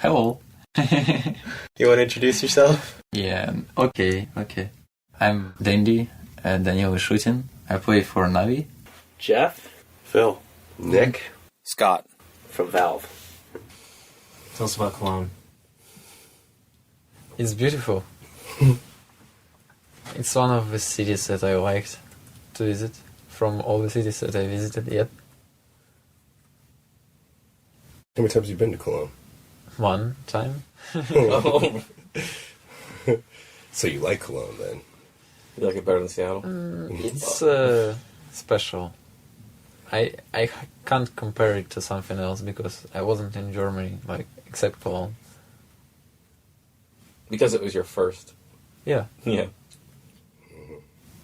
Hello. You want to introduce yourself? Yeah, okay. I'm Dandy, Daniel Shutin. I play for Navi. Jeff? Phil? Nick? Scott. From Valve. Tell us about Cologne. It's beautiful. It's one of the cities that I liked to visit from all the cities that I visited yet. How many times have you been to Cologne? One time. So you like Cologne then? You like it better than Seattle? It's special. I can't compare it to something else because I wasn't in Germany, except Cologne. Because it was your first. Yeah. Yeah.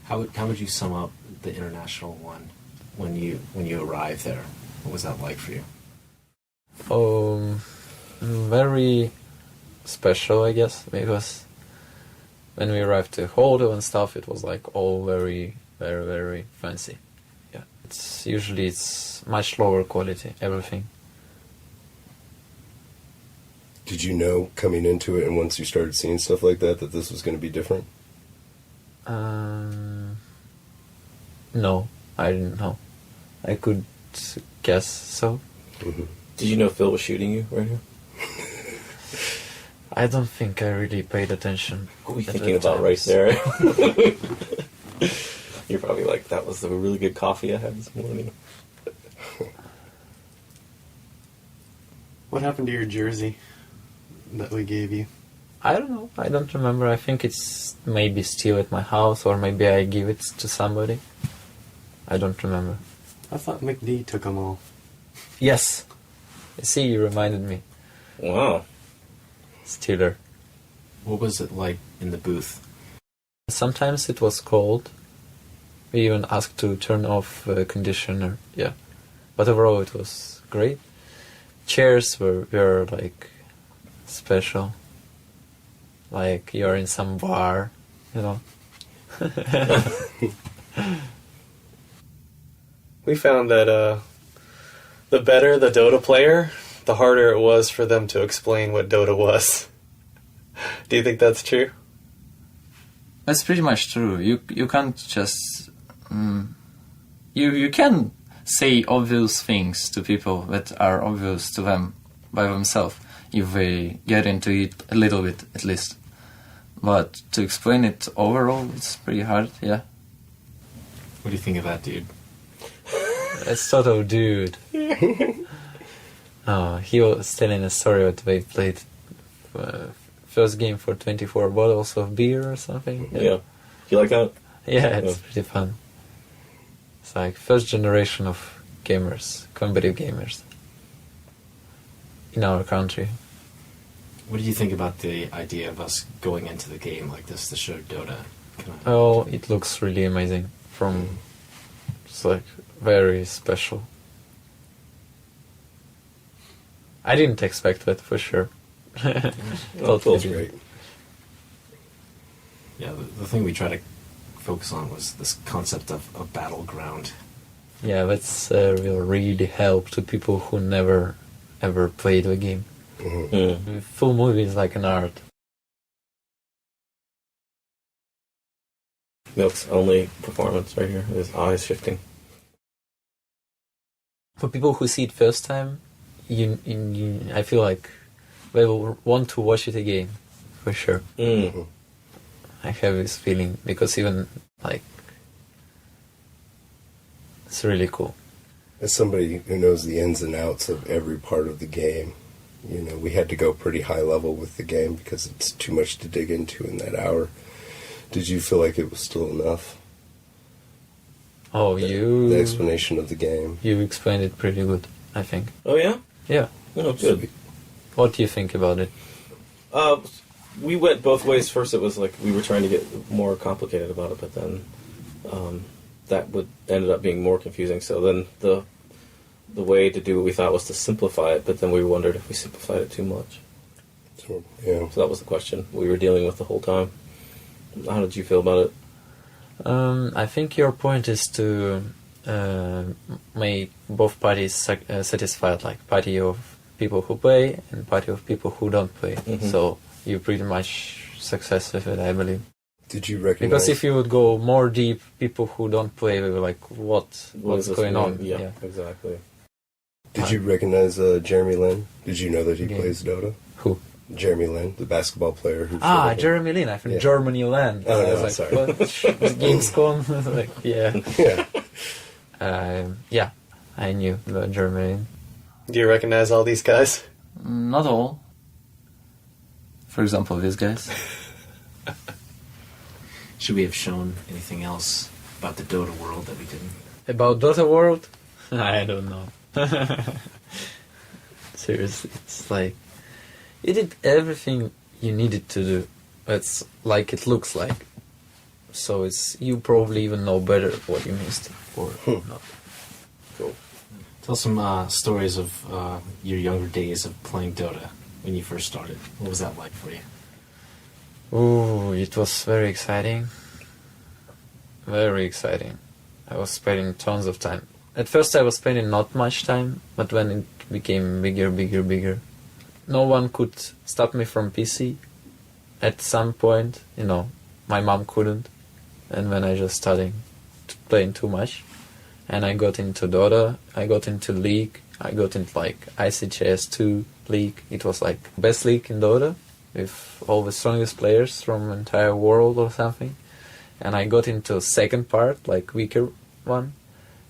How would you sum up the international one when you arrived there? What was that like for you? Very special, I guess, because when we arrived to hotel and stuff, it was all very, very, very fancy. Yeah, it's much lower quality, everything. Did you know coming into it and once you started seeing stuff like that this was going to be different? No, I didn't know. I could guess so. Mm-hmm. Did you know Phil was shooting you right here? I don't think I really paid attention. What were you thinking about right there? You're probably like, that was the really good coffee I had this morning. What happened to your jersey that we gave you? I don't know. I don't remember. I think it's maybe still at my house, or maybe I give it to somebody. I don't remember. I thought McD took them all. Yes. See, you reminded me. Wow. Steeler. What was it like in the booth? Sometimes it was cold. We even asked to turn off the conditioner. Yeah. But overall it was great. Chairs were special. Like you're in some bar, you know. We found that the better the Dota player, the harder it was for them to explain what Dota was. Do you think that's true? That's pretty much true. You can't just... You can say obvious things to people that are obvious to them by themselves, if they get into it a little bit at least. But to explain it overall, it's pretty hard, yeah. What do you think of that dude? It's total dude. He was telling a story that they played first game for 24 bottles of beer or something. Yeah. You like that? Yeah, it's pretty fun. It's like first generation of gamers, competitive gamers in our country. What do you think about the idea of us going into the game like this to show Dota? Oh, it looks really amazing. It's very special. I didn't expect that for sure. Feels great. Yeah, the thing we try to focus on was this concept of a battleground. Yeah, that's will really help to people who never ever played the game. Mm-hmm. Full movie is like an art. Milk's only performance right here is eyes shifting. For people who see it first time, I feel like they will want to watch it again, for sure. Mm. I have this feeling, because even, it's really cool. As somebody who knows the ins and outs of every part of the game, we had to go pretty high level with the game because it's too much to dig into in that hour. Did you feel like it was still enough? Oh, The explanation of the game. You explained it pretty good, I think. Oh, yeah? Yeah. Oh, good. What do you think about it? We went both ways. First, it was we were trying to get more complicated about it, but then that ended up being more confusing. So then the way to do what we thought was to simplify it, but then we wondered if we simplified it too much. So, yeah. So that was the question we were dealing with the whole time. How did you feel about it? I think your point is to make both parties satisfied, party of people who play and party of people who don't play. Mhm. So you pretty much success with it, I believe. Did you recognize? Because if you would go more deep, people who don't play will be like, what's What is this going on? mean? Yeah, exactly. Did you recognize Jeremy Lin? Did you know that he Yeah. plays Dota? Who? Jeremy Lin, the basketball player who. Ah, showed up. Jeremy Lin. I'm from Yeah. Germany land. Oh, I was no, like, sorry. what? The Gamescom? Like, yeah. Yeah. Yeah, I knew the Jeremy Lin. Do you recognize all these guys? Not all. For example, these guys. Should we have shown anything else about the Dota world that we didn't? About Dota World? I don't know. Seriously, it's like you did everything you needed to do. It's like it looks like. So it's you probably even know better what you missed or not. Cool. Tell some stories of your younger days of playing Dota when you first started. What was that like for you? Ooh, it was very exciting. Very exciting. I was spending tons of time. At first I was spending not much time, but when it became bigger, no one could stop me from PC. At some point, my mom couldn't. And when I just started playing too much, and I got into Dota, I got into League, I got into like ICHS2 League. It was like best league in Dota, with all the strongest players from the entire world or something. And I got into second part, like weaker one,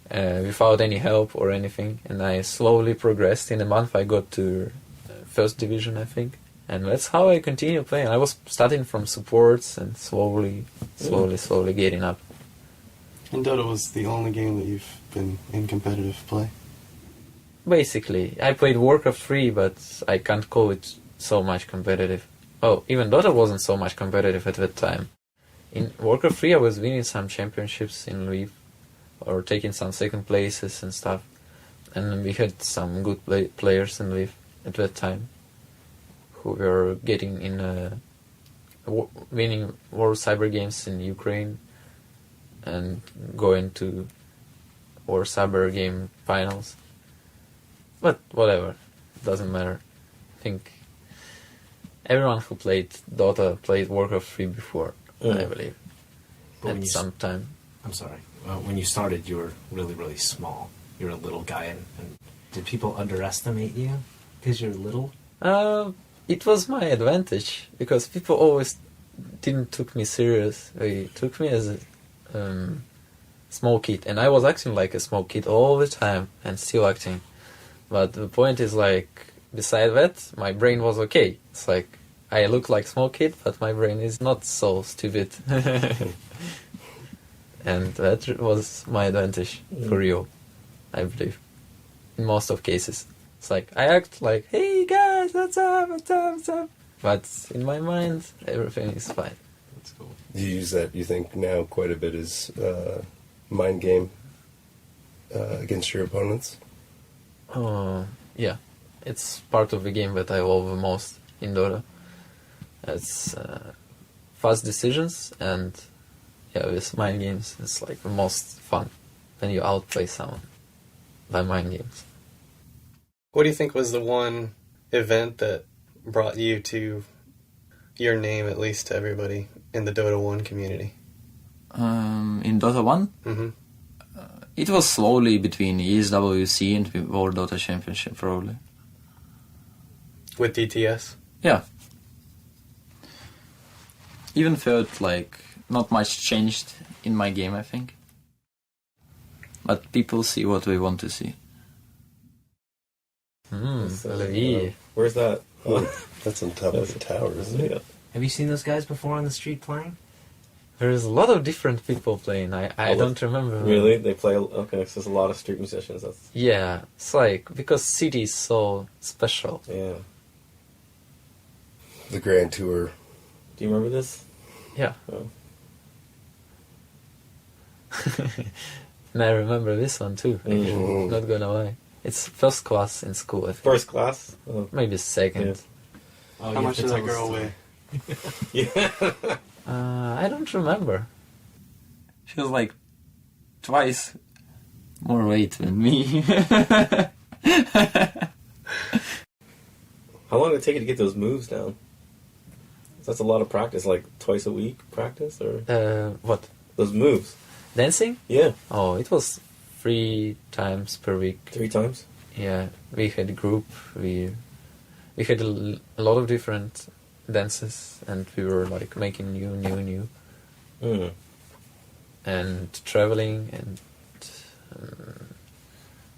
without any help or anything. And I slowly progressed. In a month I got to first division, I think. And that's how I continue playing. I was starting from supports and slowly getting up. And Dota was the only game that you've been in competitive play? Basically, I played Warcraft 3, but I can't call it so much competitive. Oh, even Dota wasn't so much competitive at that time. In Warcraft 3 I was winning some championships in Lviv, or taking some second places and stuff. And we had some good players in Lviv at that time, who were getting in winning World Cyber Games in Ukraine, and going to World Cyber Game finals. But whatever, doesn't matter. I think everyone who played Dota played Warcraft 3 before, I believe. But At some time. I'm sorry. When you started, you were really, really small. You're a little guy, and did people underestimate you because you're little? It was my advantage, because people always didn't took me serious. They took me as a small kid, and I was acting like a small kid all the time, and still acting. But the point is, like, beside that, my brain was okay. It's like, I look like small kid, but my brain is not so stupid. And that was my advantage for real, I believe. In most of cases. It's like, I act like, hey guys, what's up? But in my mind, everything is fine. That's cool. Do you use that, you think, now quite a bit as mind game against your opponents? Yeah. It's part of the game that I love the most in Dota. It's fast decisions, and with mind games, it's like the most fun when you outplay someone by mind games. What do you think was the one event that brought you to your name, at least to everybody in the Dota 1 community? In Dota 1? Mm-hmm. It was slowly between ESWC and the World Dota Championship, probably. With DTS? Yeah. Even felt like not much changed in my game, I think. But people see what we want to see. Lviv. Where's that? That's on top of the tower, isn't it? Yeah. Have you seen those guys before on the street playing? There's a lot of different people playing. I don't remember. Really? They play. Okay, so there's a lot of street musicians. That's Yeah, it's like, because city is so special. yeah. The Grand Tour. Do you remember this? Yeah. Oh. And I remember this one too. Mhm. Not gonna lie. It's first class in school, I think. First class. Oh. Maybe second. Yeah. Oh, How much did that girl weigh? Yeah. I don't remember. She was like twice more weight than me. How long did it take you to get those moves down? That's a lot of practice, like twice a week practice, or What? those moves. Dancing? Yeah, Oh, it was 3 times per week. 3 times. Yeah, we had a group. We had a lot of different dances, and we were like making new, Mm. and traveling, and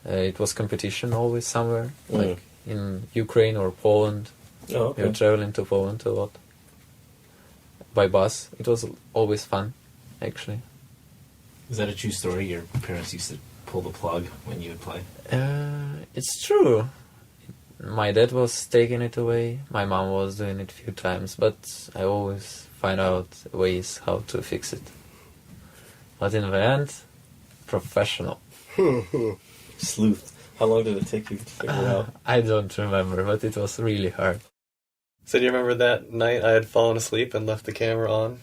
it was competition always somewhere, like in Ukraine or Poland. Oh, We okay. were traveling to Poland a lot by bus. It was always fun, actually. Is that a true story? Your parents used to pull the plug when you would play? It's true. My dad was taking it away. My mom was doing it a few times, but I always find out ways how to fix it. But in the end, professional. Sleuth. How long did it take you to figure it out? I don't remember, but it was really hard. So do you remember that night I had fallen asleep and left the camera on?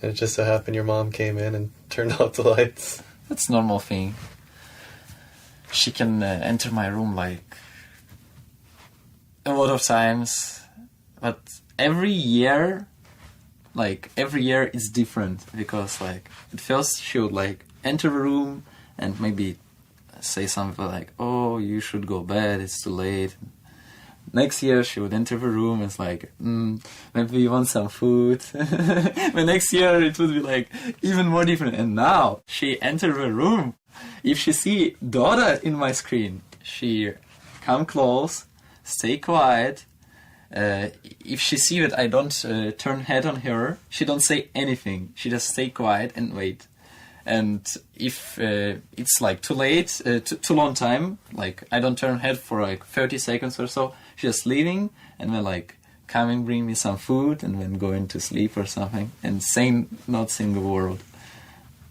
And it just so happened your mom came in and turned off the lights. That's normal thing. She can enter my room like a lot of times, but every year is different, because like at first she would like enter the room and maybe say something like, "Oh, you should go bed, it's too late." Next year she would enter the room and it's like, maybe you want some food. The next year it would be like even more different. And now she enter the room. If she see Dota in my screen, she come close, stay quiet. If she see that I don't turn head on her, she don't say anything. She just stay quiet and wait. And if it's like too late, too long time, like I don't turn head for like 30 seconds or so, she's just leaving and then like coming, bring me some food and then going to sleep or something and saying not saying a word.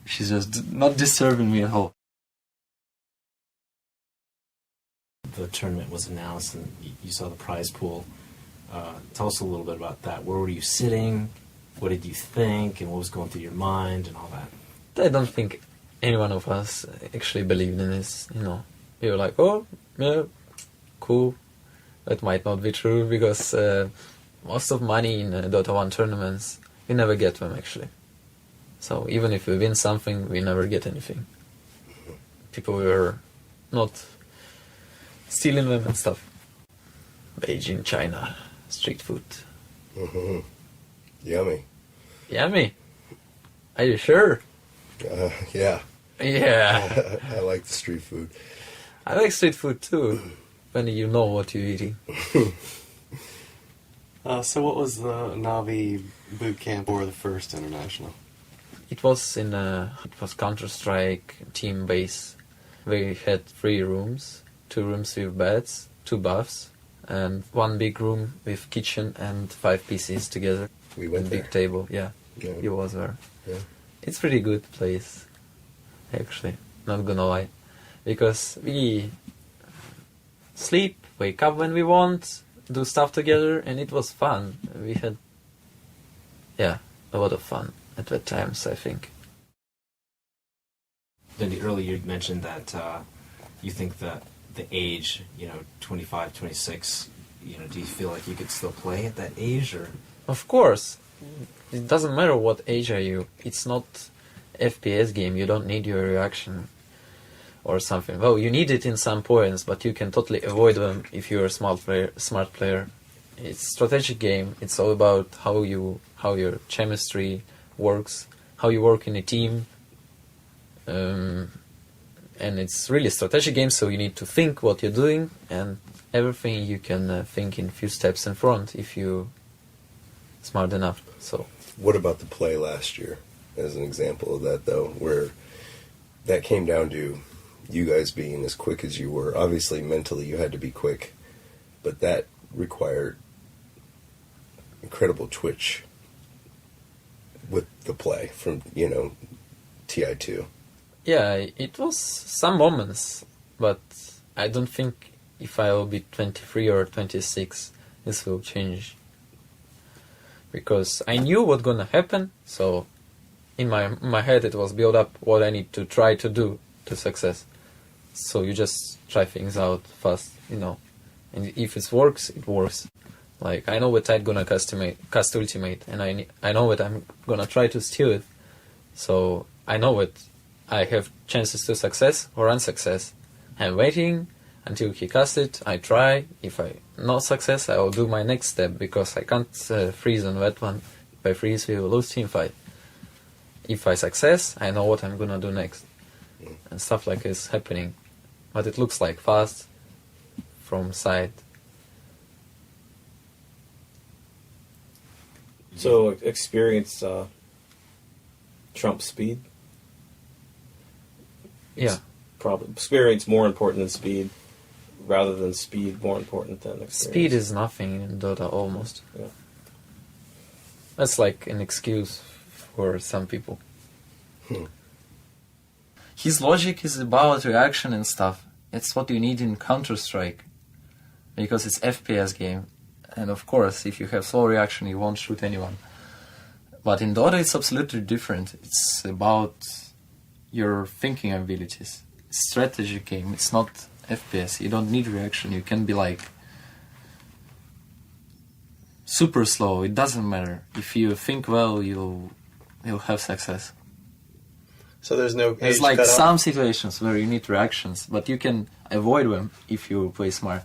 She's just not disturbing me at all. The tournament was announced and you saw the prize pool. Tell us a little bit about that. Where were you sitting? What did you think? And what was going through your mind and all that? I don't think any one of us actually believed in this, you know. We were like, oh, yeah, cool. That might not be true, because most of money in Dota 1 tournaments, we never get them actually. So even if we win something, we never get anything. People were not stealing them and stuff. Beijing, China, street food. Mm-hmm. Yummy. Yummy. Are you sure? Yeah. Yeah. I like the street food. I like street food too, when you know what you're eating. So what was the Navi boot camp or the first international? It was Counter-Strike team base. We had 3 rooms, 2 rooms with beds, 2 baths, and 1 big room with kitchen and 5 PCs together. We went and there. big table, yeah. Yeah. You was there. Yeah. It's pretty good place, actually, not gonna lie. Because we sleep, wake up when we want, do stuff together, and it was fun. We had, a lot of fun at that times, I think. Then earlier you mentioned that you think that the age, 25, 26, do you feel like you could still play at that age? Or Of course, it doesn't matter what age are you. It's not FPS game. You don't need your reaction or something. Well, you need it in some points, but you can totally avoid them if you're a smart player. It's strategic game. It's all about how your chemistry works, how you work in a team. And it's really a strategic game, so you need to think what you're doing, and everything you can think in a few steps in front if you smart enough. So What about the play last year as an example of that, though, where that came down to you guys being as quick as you were? Obviously, mentally, you had to be quick, but that required incredible twitch with the play from, TI2. yeah, it was some moments, but I don't think if I'll be 23 or 26, this will change. Because I knew what's gonna happen, so in my head it was built up what I need to try to do to success. So you just try things out fast, and if it works, it works. Like, I know what I'm gonna cast ultimate, and I know what I'm gonna try to steal it. So I know what I have chances to success or unsuccess. I'm waiting until he casts it. I try. If I not success, I will do my next step because I can't freeze on that one. If I freeze, we will lose team fight. If I success, I know what I'm gonna do next, and stuff like this happening. But it looks like fast from side. So experience trumps speed. Yeah. Probably experience more important than speed, rather than speed more important than experience. Speed is nothing in Dota almost. Yeah. That's like an excuse for some people. His logic is about reaction and stuff. It's what you need in Counter-Strike. Because it's FPS game. And of course, if you have slow reaction, you won't shoot anyone. But in Dota, it's absolutely different. It's about your thinking abilities. It's strategy game. It's not FPS. You don't need reaction. You can be like super slow. It doesn't matter. If you think well, you'll have success. So there's no There's age like cutoff? some situations where you need reactions, but you can avoid them if you play smart.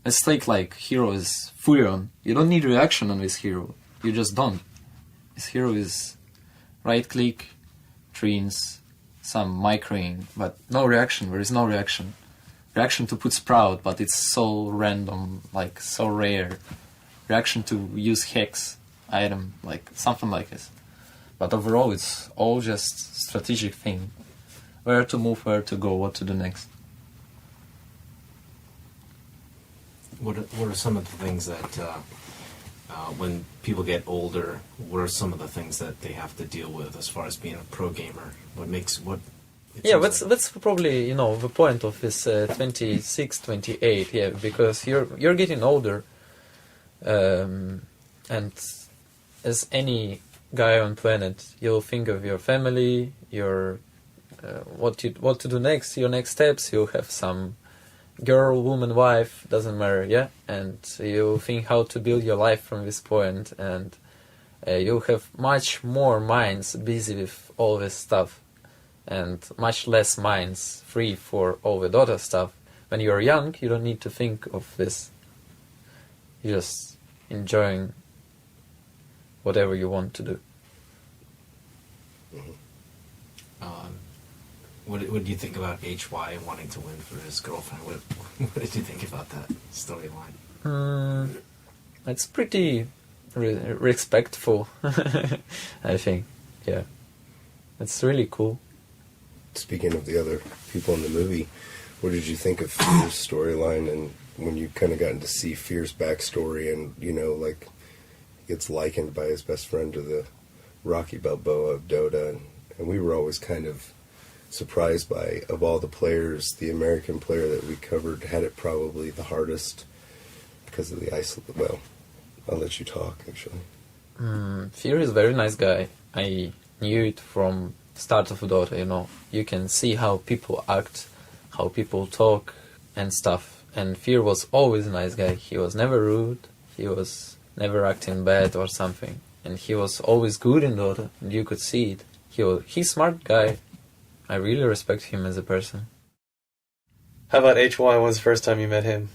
Let's take like hero is Furion. You don't need reaction on this hero. You just don't. This hero is right click, trees, some microing, but no reaction. There is no reaction. Reaction to put sprout, but it's so random, like so rare. Reaction to use hex item, like something like this. But overall, it's all just strategic thing. Where to move, where to go, what to do next. What are some of the things that, when people get older, what are some of the things that they have to deal with as far as being a pro gamer? What makes what? Yeah, that's probably the point of this 26, 28. Yeah, because you're getting older, and as any guy on planet, you'll think of your family, your what to do next, your next steps. You'll have some girl, woman, wife, doesn't matter, yeah, and you think how to build your life from this point, and you'll have much more minds busy with all this stuff, and much less minds free for all the Dota stuff. When you're young, you don't need to think of this. You're just enjoying whatever you want to do. What did you think about HY wanting to win for his girlfriend? What did you think about that storyline? It's pretty respectful, I think. Yeah, it's really cool. Speaking of the other people in the movie, what did you think of Fear's storyline, and when you kind of gotten to see Fear's backstory, and like gets likened by his best friend to the Rocky Balboa of Dota, and we were always kind of surprised by, of all the players, the American player that we covered had it probably the hardest because of the well, I'll let you talk actually. Fear is a very nice guy. I knew it from start of Dota, you can see how people act, how people talk and stuff, and Fear was always a nice guy. He was never rude, he was never acting bad or something, and he was always good in Dota, and you could see it. He's a smart guy. I really respect him as a person. How about HY? When's the first time you met him?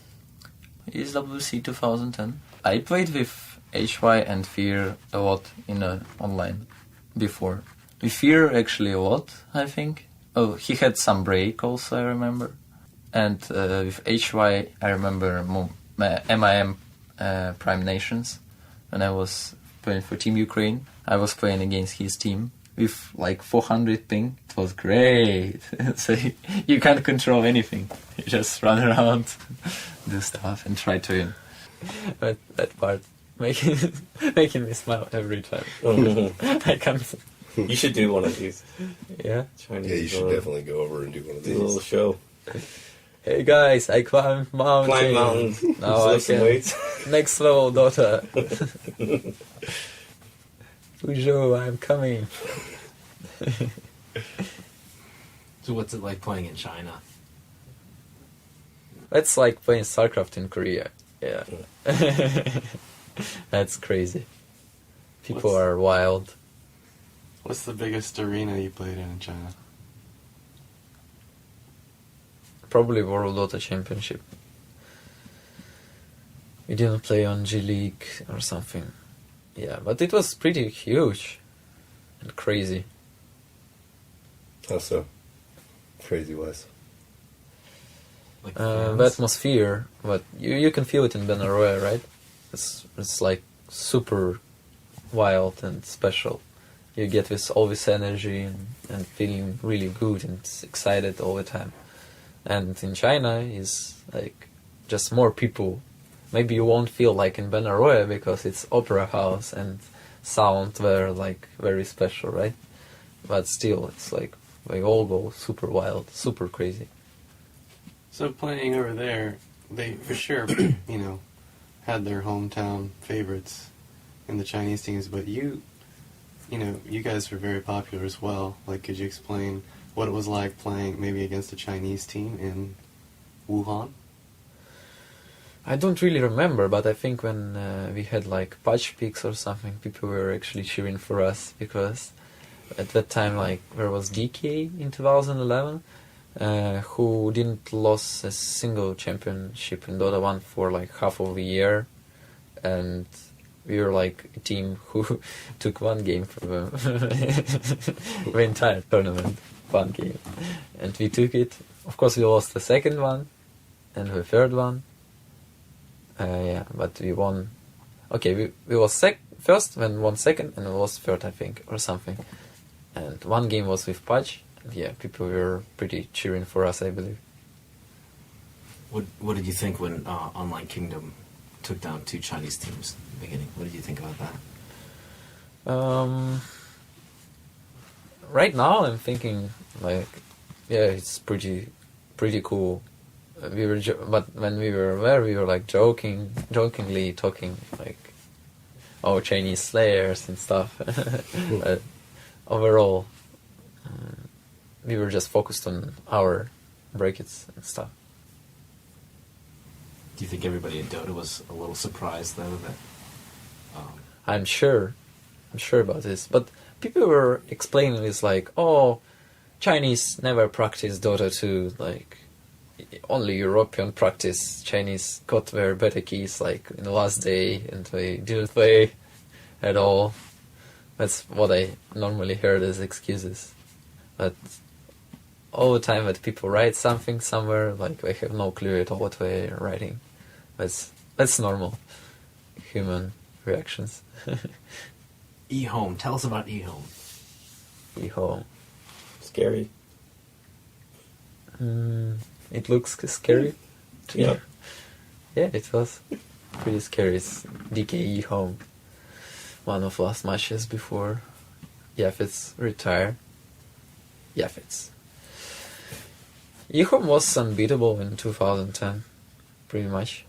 It's WC 2010. I played with HY and Fear a lot in online before. With Fear actually a lot, I think. Oh, he had some break also, I remember. And with HY, I remember MIM Prime Nations. When I was playing for Team Ukraine, I was playing against his team with like 400 ping. It was great. So you can't control anything. You just run around, do stuff, and try to win. But that part making me smile every time. I can't. You should do one of these. Yeah. Yeah, you should definitely go over and do one of do a little these. show. Hey guys, I climbed mountains. Climb mountains. Now I lift some can. weights. Next level, Dota. Ujo, I'm coming. So what's it like playing in China? That's like playing StarCraft in Korea. Yeah. That's crazy. People What's- are wild. What's the biggest arena you played in China? Probably World Dota Championship. We didn't play on G League or something. Yeah, but it was pretty huge and crazy. Also, crazy wise. Like The fans? atmosphere, but you can feel it in Benaroya, right? It's like super wild and special. You get this all this energy and feeling really good and excited all the time. And in China is like just more people. Maybe you won't feel like in Benaroya because it's opera house and sound were like very special, right? But still, it's like they all go super wild, super crazy. So playing over there, they for sure, had their hometown favorites in the Chinese teams, but you guys were very popular as well. Like, could you explain what it was like playing maybe against a Chinese team in Wuhan? I don't really remember, but I think when we had like patch picks or something, people were actually cheering for us because at that time, like there was DK in 2011, who didn't lose a single championship in Dota 1 for like half of a year, and we were like a team who took one game from them, the entire tournament, one game, and we took it. Of course, we lost the second one and the third one. Yeah, but we won. Okay, we was first, then won second, and we lost third, I think, or something. And one game was with patch. And yeah, people were pretty cheering for us, I believe. What did you think when Online Kingdom took down 2 Chinese teams in the beginning? What did you think about that? Right now, I'm thinking like, yeah, it's pretty cool. We were, but when we were there, we were like jokingly talking like, oh, Chinese slayers and stuff. But overall, we were just focused on our brackets and stuff. Do you think everybody in Dota was a little surprised though that? I'm sure about this, but people were explaining this like, oh, Chinese never practice Dota 2, like only European practice. Chinese got their beta keys like in the last day and they didn't play at all. That's what I normally heard as excuses. But all the time that people write something somewhere, like they have no clue at all what they're writing. That's normal human reactions. eHome. Tell us about eHome. eHome. Scary. It looks scary. to me. Yeah. Yeah, it was pretty scary. It's DKE home. One of last matches before Yafitz retired. Yafitz. eHome was unbeatable in 2010, pretty much.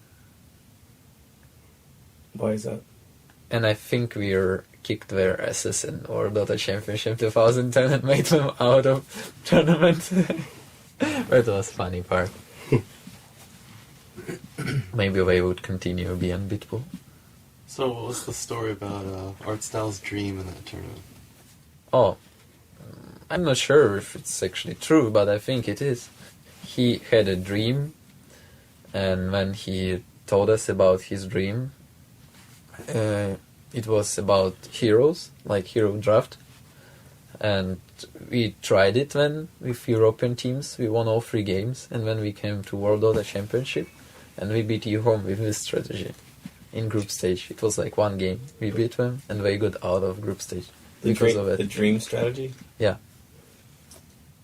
Why is that? And I think we kicked their asses in our Dota Championship 2010 and made them out of tournament. That was funny part. Maybe they would continue to be unbeatable. So what was the story about Artstyle's dream in that tournament? Oh, I'm not sure if it's actually true, but I think it is. He had a dream, and when he told us about his dream, it was about heroes, like hero draft. And we tried it then with European teams. We won all 3 games, and then we came to World Dota Championship, and we beat eHome with this strategy. In group stage, it was like 1 game. We beat them, and they got out of group stage because of it. The dream strategy? Yeah.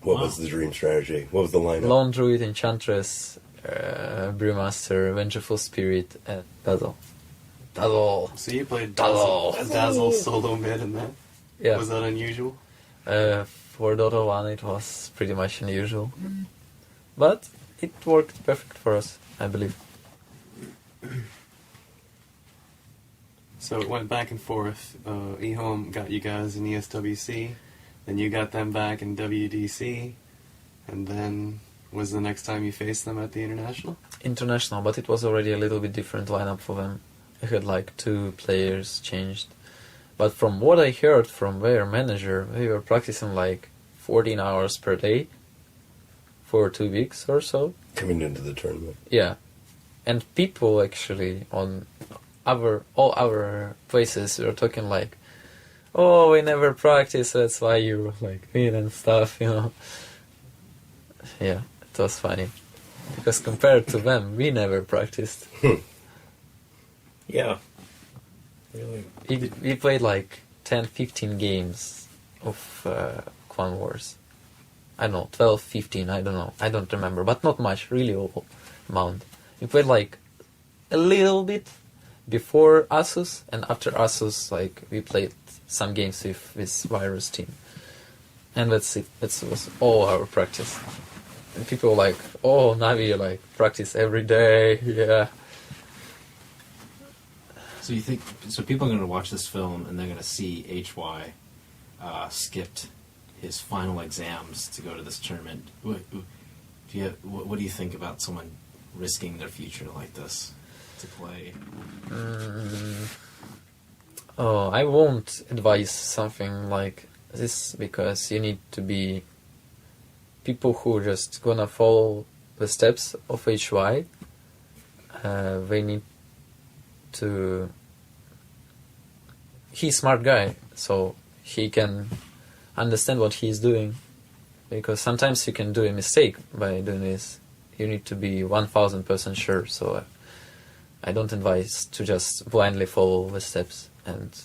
What was the dream strategy? What was the lineup? Lone Druid, Enchantress, Brewmaster, Vengeful Spirit, and Dazzle. Dazzle! So you played Dazzle. Dazzle solo mid in that? Yeah. Was that unusual? For Dota 1 it was pretty much unusual. But it worked perfect for us, I believe. So it went back and forth. eHome got you guys in ESWC, then you got them back in WDC, and then was the next time you faced them at the International? International, but it was already a little bit different lineup for them. I had like 2 players changed. But from what I heard from their manager, they were practicing like 14 hours per day for 2 weeks or so. Coming into the tournament. Yeah. And people actually on all other places were talking like, oh, we never practice, that's why you like win and stuff, you know. Yeah, it was funny. Because compared to them, we never practiced. Yeah. Really. We played like 10, 15 games of Clone Wars. I don't know, 12, 15, I don't know. I don't remember, but not much, really all amount. We played like a little bit before Asus, and after Asus, like, we played some games with this virus team. And that's it. That was all our practice. And people were like, oh, Navi, like, practice every day, yeah. So you think, so people are going to watch this film and they're going to see HY skipped his final exams to go to this tournament. What do you think about someone risking their future like this to play? Oh, I won't advise something like this because you need to be people who just gonna follow the steps of HY. They need to. He's a smart guy, so he can understand what he's doing. Because sometimes you can do a mistake by doing this. You need to be 1000% sure. So I don't advise to just blindly follow the steps and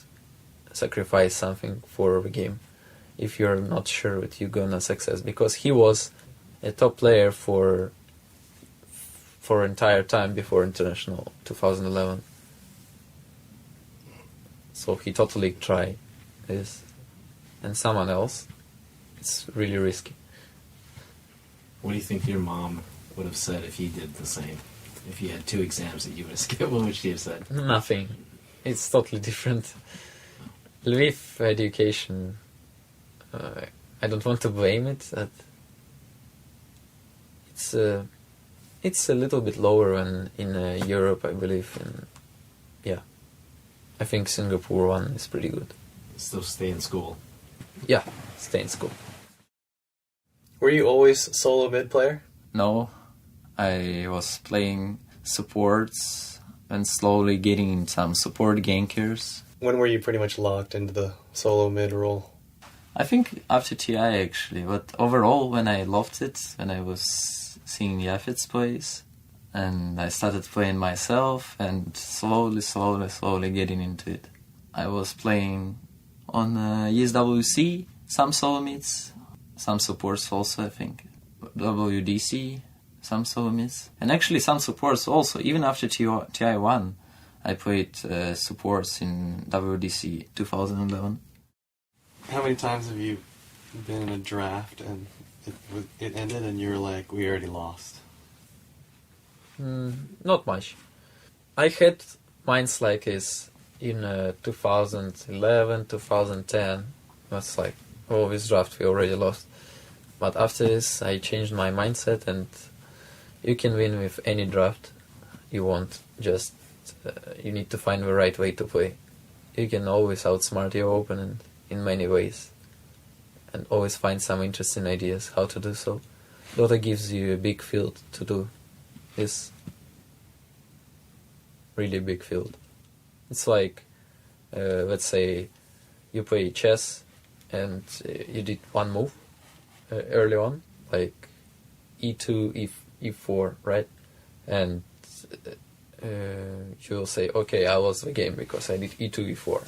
sacrifice something for the game if you're not sure that you're gonna success. Because he was a top player for entire time before International 2011. So he totally tried this. And someone else, it's really risky. What do you think your mom would have said if he did the same? If you had 2 exams that you would have skipped, what would she have said? Nothing. It's totally different. Lviv education, I don't want to blame it. That it's a little bit lower than in Europe, I believe. Yeah, I think Singapore one is pretty good. Still stay in school. Yeah, stay in school. Were you always solo mid player? No, I was playing supports and slowly getting in some support gankers. When were you pretty much locked into the solo mid role? I think after TI actually, but overall when I loved it, when I was seeing Yafit's plays, and I started playing myself and slowly getting into it. I was playing on ESWC, some solo meets, some supports also I think, WDC, some solo meets, and actually some supports also, even after TI1 I played supports in WDC 2011. How many times have you been in a draft and it ended and you were like, we already lost? Not much. I had mines like this in 2011, 2010. That's like, oh, this draft we already lost. But after this, I changed my mindset, and you can win with any draft you want. Just you need to find the right way to play. You can always outsmart your opponent in many ways, and always find some interesting ideas how to do so. Dota gives you a big field to do this. Really big field. It's like, let's say, you play chess and you did one move early on, like e2, e4, right? And you'll say, okay, I lost the game because I did e2, e4.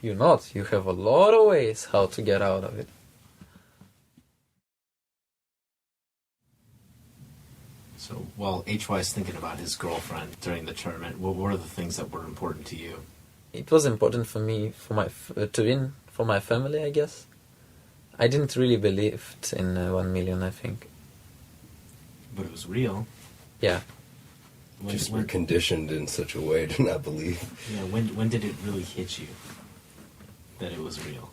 You're not. You have a lot of ways how to get out of it. So while HY is thinking about his girlfriend during the tournament, what were the things that were important to you? It was important for me, to win for my family, I guess. I didn't really believe in 1 million, I think. But it was real. Yeah. Just we're conditioned in such a way to not believe. Yeah, when did it really hit you that it was real?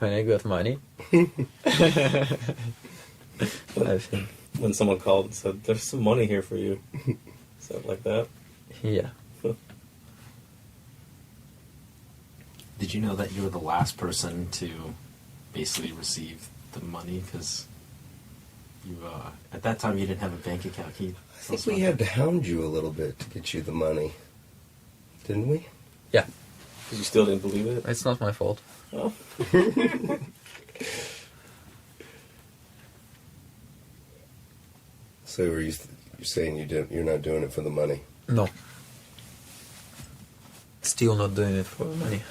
when I got money. I think, When someone called and said, "There's some money here for you," stuff like that. yeah. Did you know that you were the last person to basically receive the money? Because you, at that time, you didn't have a bank account. Can you I tell us think we about had to hound you a little bit to get you the money. Didn't we? Yeah, Because you still didn't believe it. it's not my fault. Oh. So are you're saying you're not doing it for the money? No. Still not doing it for money.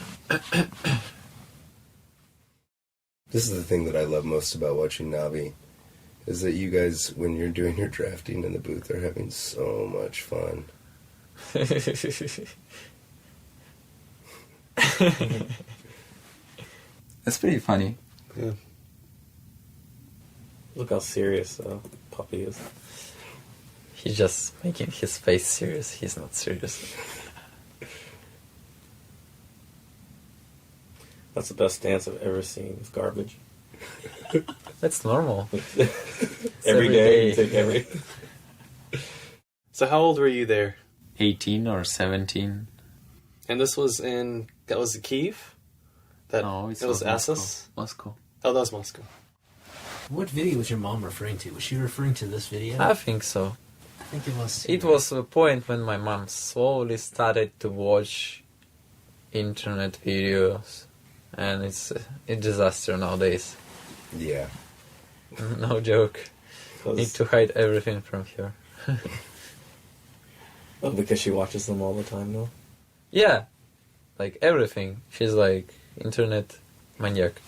This is the thing that I love most about watching Navi, is that you guys, when you're doing your drafting in the booth, are having so much fun. It's pretty funny. Yeah. Look how serious Puppy is. He's just making his face serious. He's not serious. That's the best dance I've ever seen. It's garbage. That's normal. Every day. You take every. So how old were you there? 18 or 17. And this was that was Kyiv? No, it was Moscow. Assos? Moscow. Oh, that was Moscow. What video was your mom referring to? Was she referring to this video? I think so. I think it was. It was a point when my mom slowly started to watch internet videos, and it's a disaster nowadays. Yeah. No joke. Need to hide everything from her. Oh, because she watches them all the time now? Yeah, like everything. She's like internet maniac.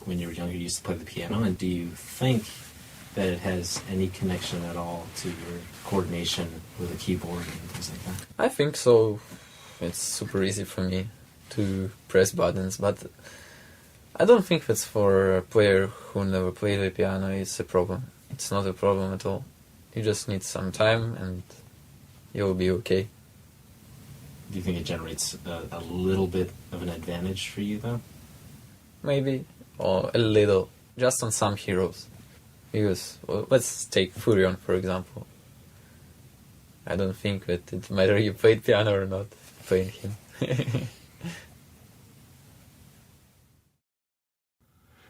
When you were younger, you used to play the piano, and do you think that it has any connection at all to your coordination with a keyboard and things like that? I think so. It's super easy for me to press buttons, but I don't think it's for a player who never played the piano. It's a problem. It's not a problem at all. You just need some time and you'll be okay. Do you think it generates a little bit of an advantage for you, though? Maybe, or a little, just on some heroes. Because, well, let's take Furion, for example. I don't think that it matters you played piano or not, playing him.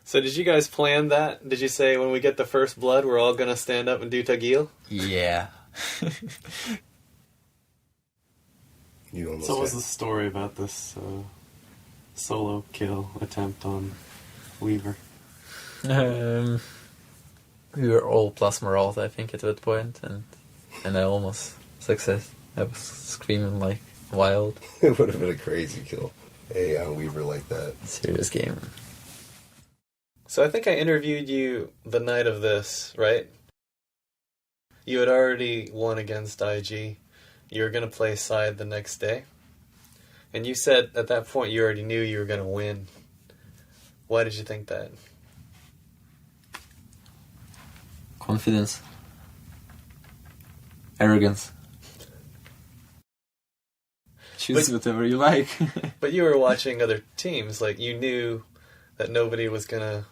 So did you guys plan that? Did you say when we get the first blood, we're all going to stand up and do Tagil? Yeah. You almost So what was had- the story about this solo kill attempt on Weaver? We were all plus morale, I think, at that point, and I almost success. I was screaming like wild. It would have been a crazy kill. Hey, on Weaver like that. Serious game. So I think I interviewed you the night of this, right? You had already won against IG. You were going to play side the next day. And you said at that point you already knew you were going to win. Why did you think that? Confidence. Arrogance. Choose whatever you like. But you were watching other teams. Like, you knew that nobody was going to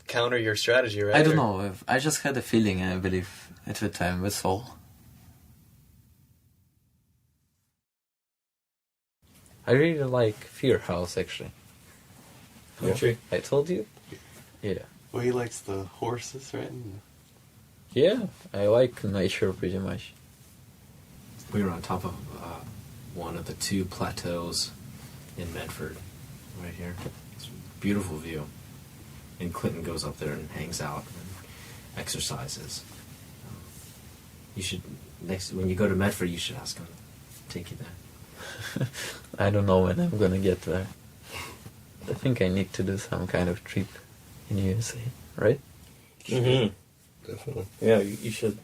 counter your strategy, right? I don't know. I just had a feeling, I believe, at the time. That's all. I really like Fear House, actually. Country. I told you? Yeah. Well, he likes the horses, right? Yeah, I like nature pretty much. We were on top of one of the two plateaus in Medford, right here. It's a beautiful view. And Clinton goes up there and hangs out and exercises. You should when you go to Medford, you should ask him to take you there. I don't know when I'm gonna get there. I think I need to do some kind of trip in USA, right? Mm-hmm. Definitely. Yeah, you should.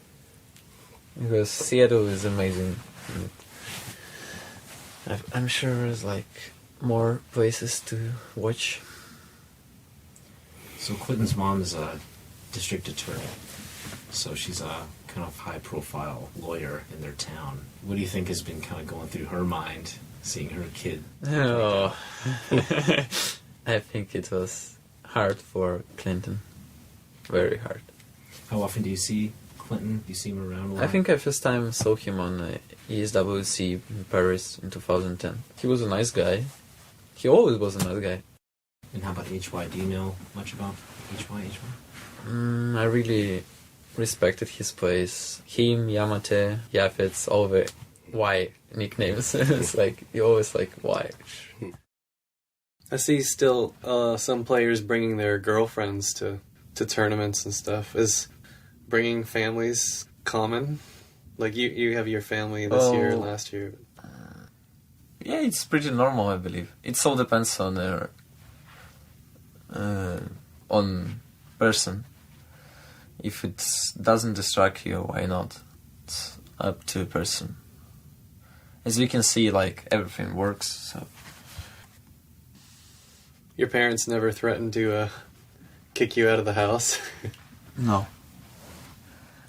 Because Seattle is amazing. I'm sure there's like more places to watch. So Clinton's mom is a district attorney. So she's a kind of high-profile lawyer in their town. What do you think has been kind of going through her mind seeing her kid. Oh. I think it was hard for Clinton. Very hard. How often do you see Clinton? Do you see him around a lot? I think I first time saw him on ESWC in Paris in 2010. He was a nice guy. He always was a nice guy. And how about HY? Do you know much about HY? I really respected his plays. Him, Yamate, Yafets, all the Y nicknames. It's like, you always like Y. I see still some players bringing their girlfriends to tournaments and stuff. Is bringing families common? Like you have your family this year and last year. Yeah, it's pretty normal, I believe. It all depends on person. If it doesn't distract you, why not? It's up to person. As you can see, like, everything works, so... Your parents never threatened to kick you out of the house? No.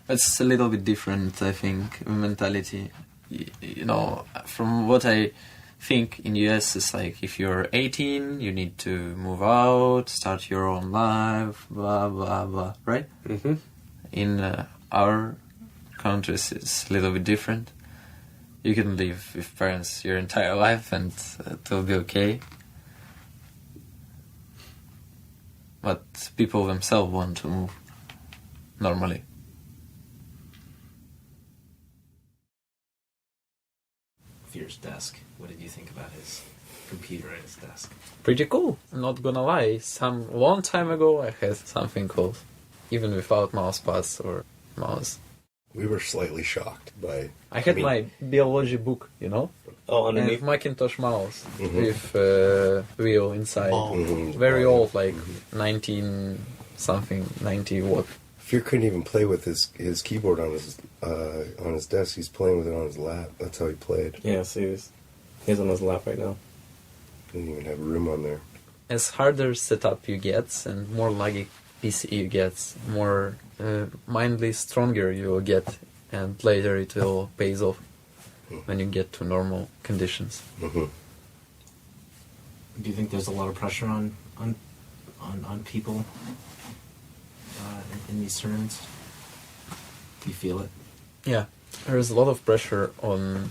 It's a little bit different, I think, mentality. You know, from what I think in US, it's like, if you're 18, you need to move out, start your own life, blah, blah, blah, right? Mm-hmm. In our countries, it's a little bit different. You can live with parents your entire life and it will be okay. But people themselves want to move, normally. Fierce desk. What did you think about his computer at his desk? Pretty cool. I'm not gonna lie. Some long time ago, I had something cool, even without mouse pads or mouse. We were slightly shocked by... I had my biology book, you know, Oh, and underneath. Macintosh mouse Mhm. with wheel inside. Oh. Mhm. Very Oh, yeah. old, like 90 what? Fear couldn't even play with his keyboard on his desk. He's playing with it on his lap. That's how he played. Yeah, see, he's on his lap right now. Didn't even have room on there. As harder setup you get and more laggy PC you get, more mindly stronger you will get, and later it will pays off when you get to normal conditions. Hmm. Do you think there's a lot of pressure on people in these tournaments? Do you feel it? Yeah, there's a lot of pressure on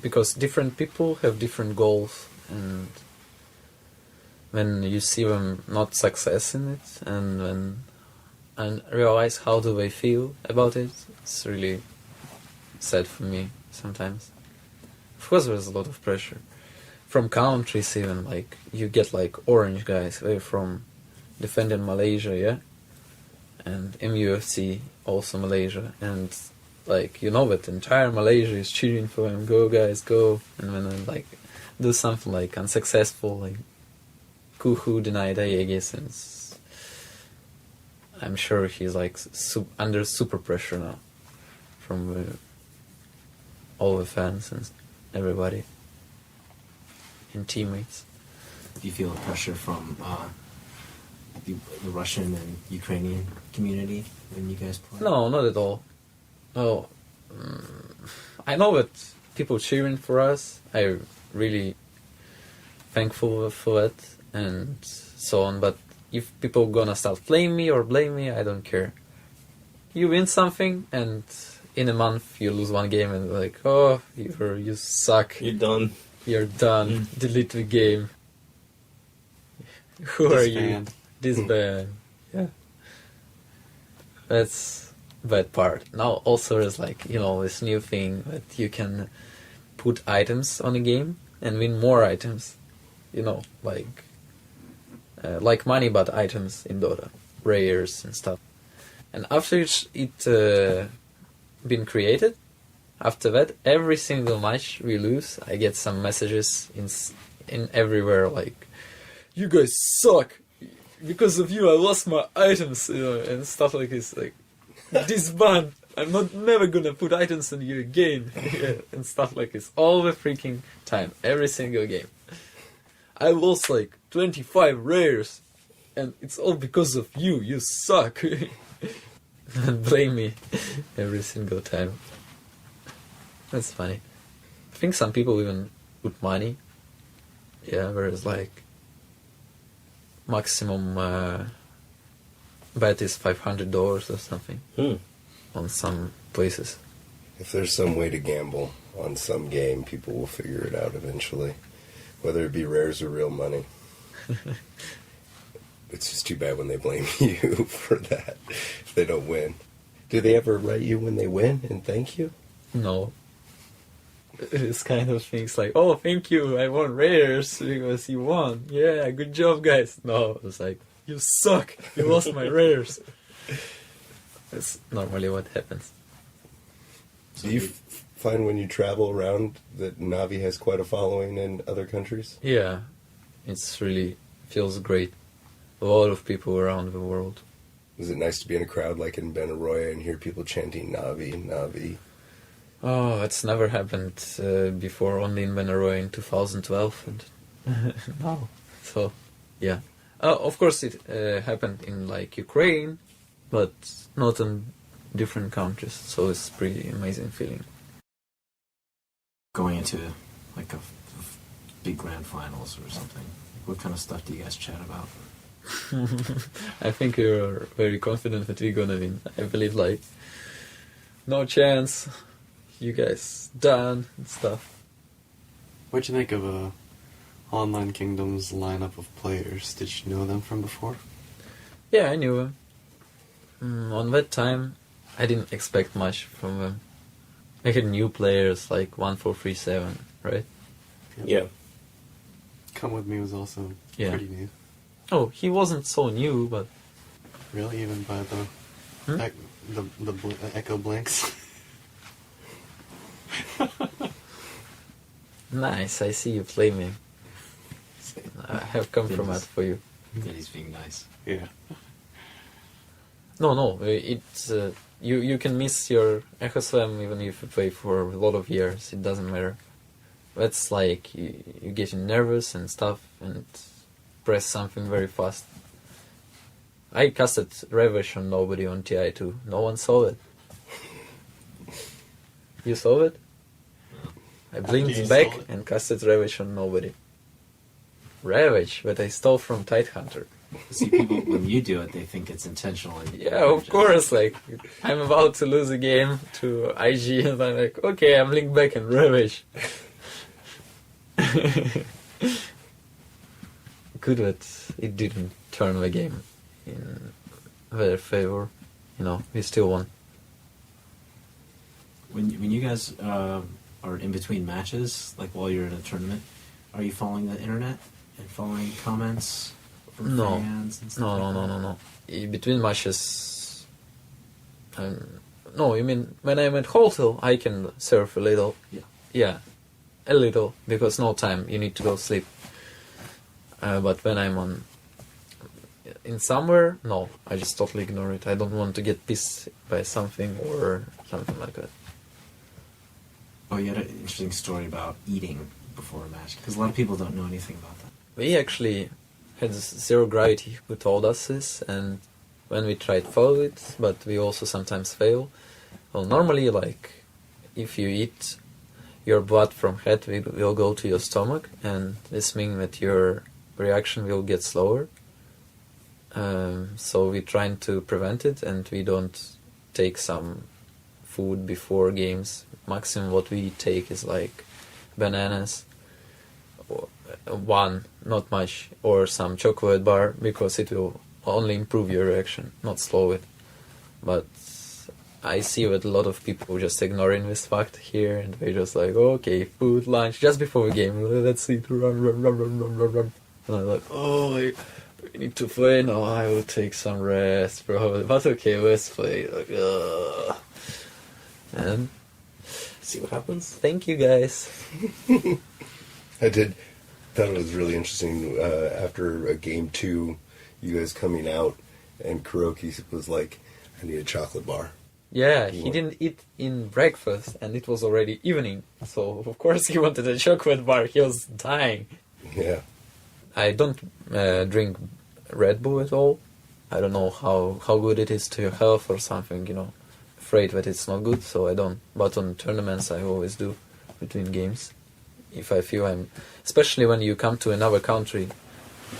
because different people have different goals, and when you see them not success in it, and realize how do they feel about it, it's really sad for me sometimes. Of course, there's a lot of pressure from countries, even like you get like orange guys, they're from defending Malaysia, yeah, and MUFC also Malaysia, and like you know that entire Malaysia is cheering for him, go guys, go, and when I like do something like unsuccessful, like Kuhu denied Aegis, and I'm sure he's like under super pressure now from all the fans and everybody and teammates. Do you feel the pressure from the Russian and Ukrainian community when you guys play? No, not at all. No, I know that people cheering for us. I'm really thankful for it and so on. But if people gonna start playing me or blame me, I don't care. You win something, and in a month you lose one game, and like, oh, you suck. You're done. You're done. Delete the game. Who are you? Disband. Disband. Yeah. That's bad part. Now also there's like, you know, this new thing that you can put items on a game and win more items. You know, like money but items in Dota. Rares and stuff. And after it been created, after that, every single match we lose, I get some messages in everywhere like, you guys suck! Because of you I lost my items, you know, and stuff like this, like, disband! I'm never gonna put items in you again, yeah, and stuff like this, all the freaking time, every single game. I lost like 25 rares, and it's all because of you, you suck! And blame me every single time. That's funny. think some people even put money. Yeah, whereas like maximum bet is $500 or something on some places. If there's some way to gamble on some game, people will figure it out eventually, whether it be rares or real money. It's just too bad when they blame you for that if they don't win. Do they ever write you when they win and thank you? No. It's kind of things like, oh, thank you, I won rares because you won. Yeah, good job, guys. No, it's like, you suck, you lost my rares. That's normally what happens. Do you find when you travel around that Navi has quite a following in other countries? Yeah, it's really feels great. A lot of people around the world. Is it nice to be in a crowd like in Benaroya and hear people chanting Navi, Navi? Oh, it's never happened before, only in Benaroya in 2012. And no. So, yeah. Of course it happened in like Ukraine, but not in different countries, so it's pretty amazing feeling. Going into like a big grand finals or something, what kind of stuff do you guys chat about? I think you're very confident that we're gonna win. I believe like no chance, you guys done and stuff. What'd you think of Online Kingdom's lineup of players? Did you know them from before? Yeah, I knew them. On that time, I didn't expect much from them. I had new players like 1437, right? Yeah. Come With Me was also Yeah. pretty new. Oh, he wasn't so new, but Really, even by the Echo Blinks. nice. I see you play me. I have compromise for you. Yeah, he's being nice. Yeah. No, it's you can miss your Echo Slam even if you play for a lot of years. It doesn't matter. That's like you getting nervous and stuff and press something very fast. I casted Ravish on nobody on TI2. No one saw it. You saw it? I blinked You back saw it? and casted Ravish on nobody. Ravish, but I stole from Tidehunter. See, people, when you do it, they think it's intentional. And Yeah, of course, like, I'm about to lose a game to IG and I'm like, okay, I'm linked back and Ravish. Good that it didn't turn the game in their favor. You know, we still won. When you guys are in between matches, like while you're in a tournament, are you following the internet and following comments from No. fans and stuff? No. In between matches... no, you mean when I'm at hotel, I can surf a little. Yeah, a little, because no time, you need to go sleep. But when I'm in somewhere, no, I just totally ignore it. I don't want to get pissed by something or something like that. Oh, you had an interesting story about eating before a match, because a lot of people don't know anything about that. We actually had Zero Gravity who told us this, and when we tried follow it, but we also sometimes fail. Well, normally, like, if you eat, your blood from head will go to your stomach, and this means that your reaction will get slower. So we're trying to prevent it, and we don't take some food before games. Maximum what we take is like bananas, or one, not much, or some chocolate bar, because it will only improve your reaction, not slow it. But I see that a lot of people just ignoring this fact here, and they're just like, okay, food, lunch, just before the game, let's eat, run. And I'm like, oh, I need to play now, I will take some rest, probably. But okay, let's play. Like, and See what happens? thank you guys. Thought it was really interesting after a game 2, you guys coming out, and Kuroki was like, I need a chocolate bar. Yeah, he didn't eat in breakfast, and it was already evening. So, of course, he wanted a chocolate bar. He was dying. Yeah. I don't drink Red Bull at all. I don't know how good it is to your health or something, you know. Afraid that it's not good, so I don't. But on tournaments, I always do. between games. If I feel especially when you come to another country,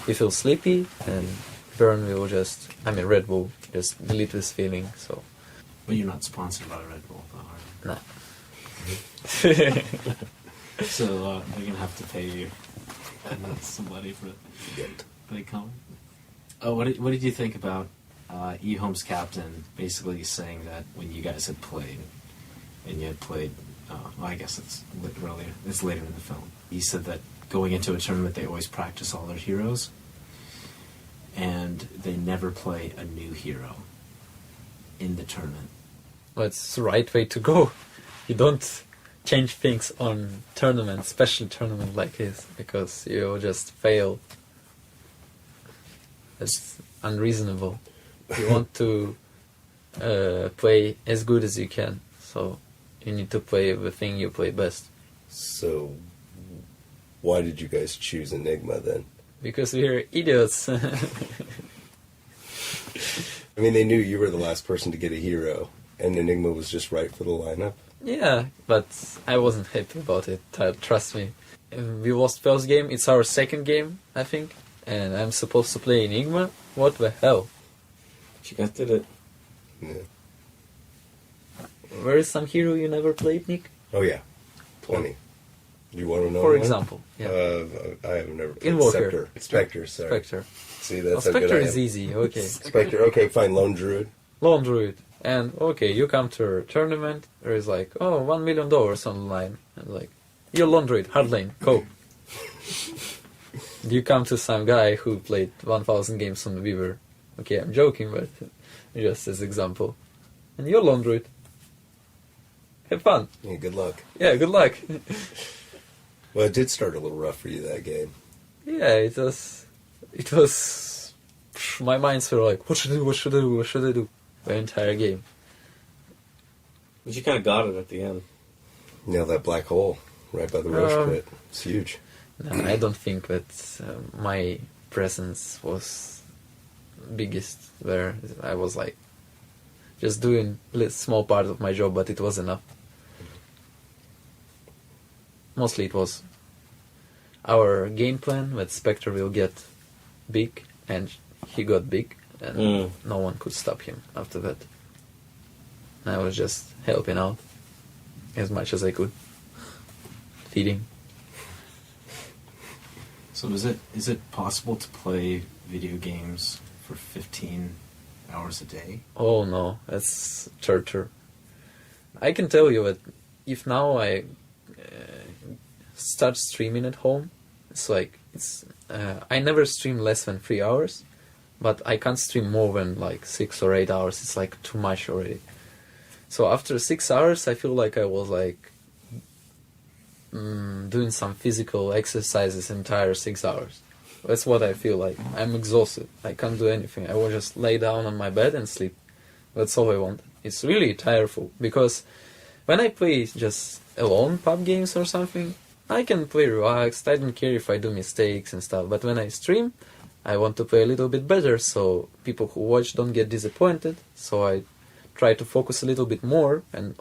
you feel sleepy, and Red Bull just delete this feeling. So, But you're not sponsored by Red Bull, though, are no. you? So they're gonna have to pay you somebody for the comment. Oh, what did you think about eHome's captain basically saying that when you guys had played, and you had played, well, I guess it's later in the film. He said that going into a tournament, they always practice all their heroes, and they never play a new hero in the tournament. Well, it's the right way to go. You don't change things on tournaments, especially tournament like this, because you'll just fail. That's unreasonable. You want to play as good as you can, so you need to play the thing you play best. So, why did you guys choose Enigma then? Because we're idiots. I mean, they knew you were the last person to get a hero, and Enigma was just right for the lineup. Yeah, but I wasn't happy about it, trust me. We lost first game, it's our second game, I think, and I'm supposed to play Enigma? What the hell? You guys did it. Yeah. Where is some hero you never played, Nick? Oh yeah, plenty. Do you want to know? For one? example, yeah. I have never played Invoker. Spectre, sorry. Spectre. See, Well, that's how good Spectre I am. is easy, okay. Spectre, okay, fine. Lone Druid. Lone Druid. And, okay, you come to a tournament, there is like, oh, $1 million on the line. And like, you're Lone Druid, hard lane, go. You come to some guy who played 1,000 games on the Weaver. Okay, I'm joking, but just as example. And you're Lone Druid. Have fun. Yeah, good luck. Yeah, good luck. Well, it did start a little rough for you that game. Yeah, it was, my minds were like, what should I do? The entire game. But you kind of got it at the end. Nailed that black hole right by the rush pit. It's huge. No, I don't think that my presence was biggest there. I was like, just doing a small part of my job, but it was enough. Mostly it was our game plan that Spectre will get big, and he got big, and no one could stop him after that. I was just helping out as much as I could, feeding. So is it possible to play video games for 15 hours a day? Oh no, that's torture. I can tell you that if now I start streaming at home, I never stream less than 3 hours, but I can't stream more than like 6 or 8 hours. It's like too much already. So after 6 hours, I feel like I was like doing some physical exercises entire 6 hours. That's what I feel like. I'm exhausted. I can't do anything. I will just lay down on my bed and sleep. That's all I want. It's really tireful, because when I play just alone pub games or something, I can play relaxed. I don't care if I do mistakes and stuff. But when I stream, I want to play a little bit better, so people who watch don't get disappointed. So I try to focus a little bit more, and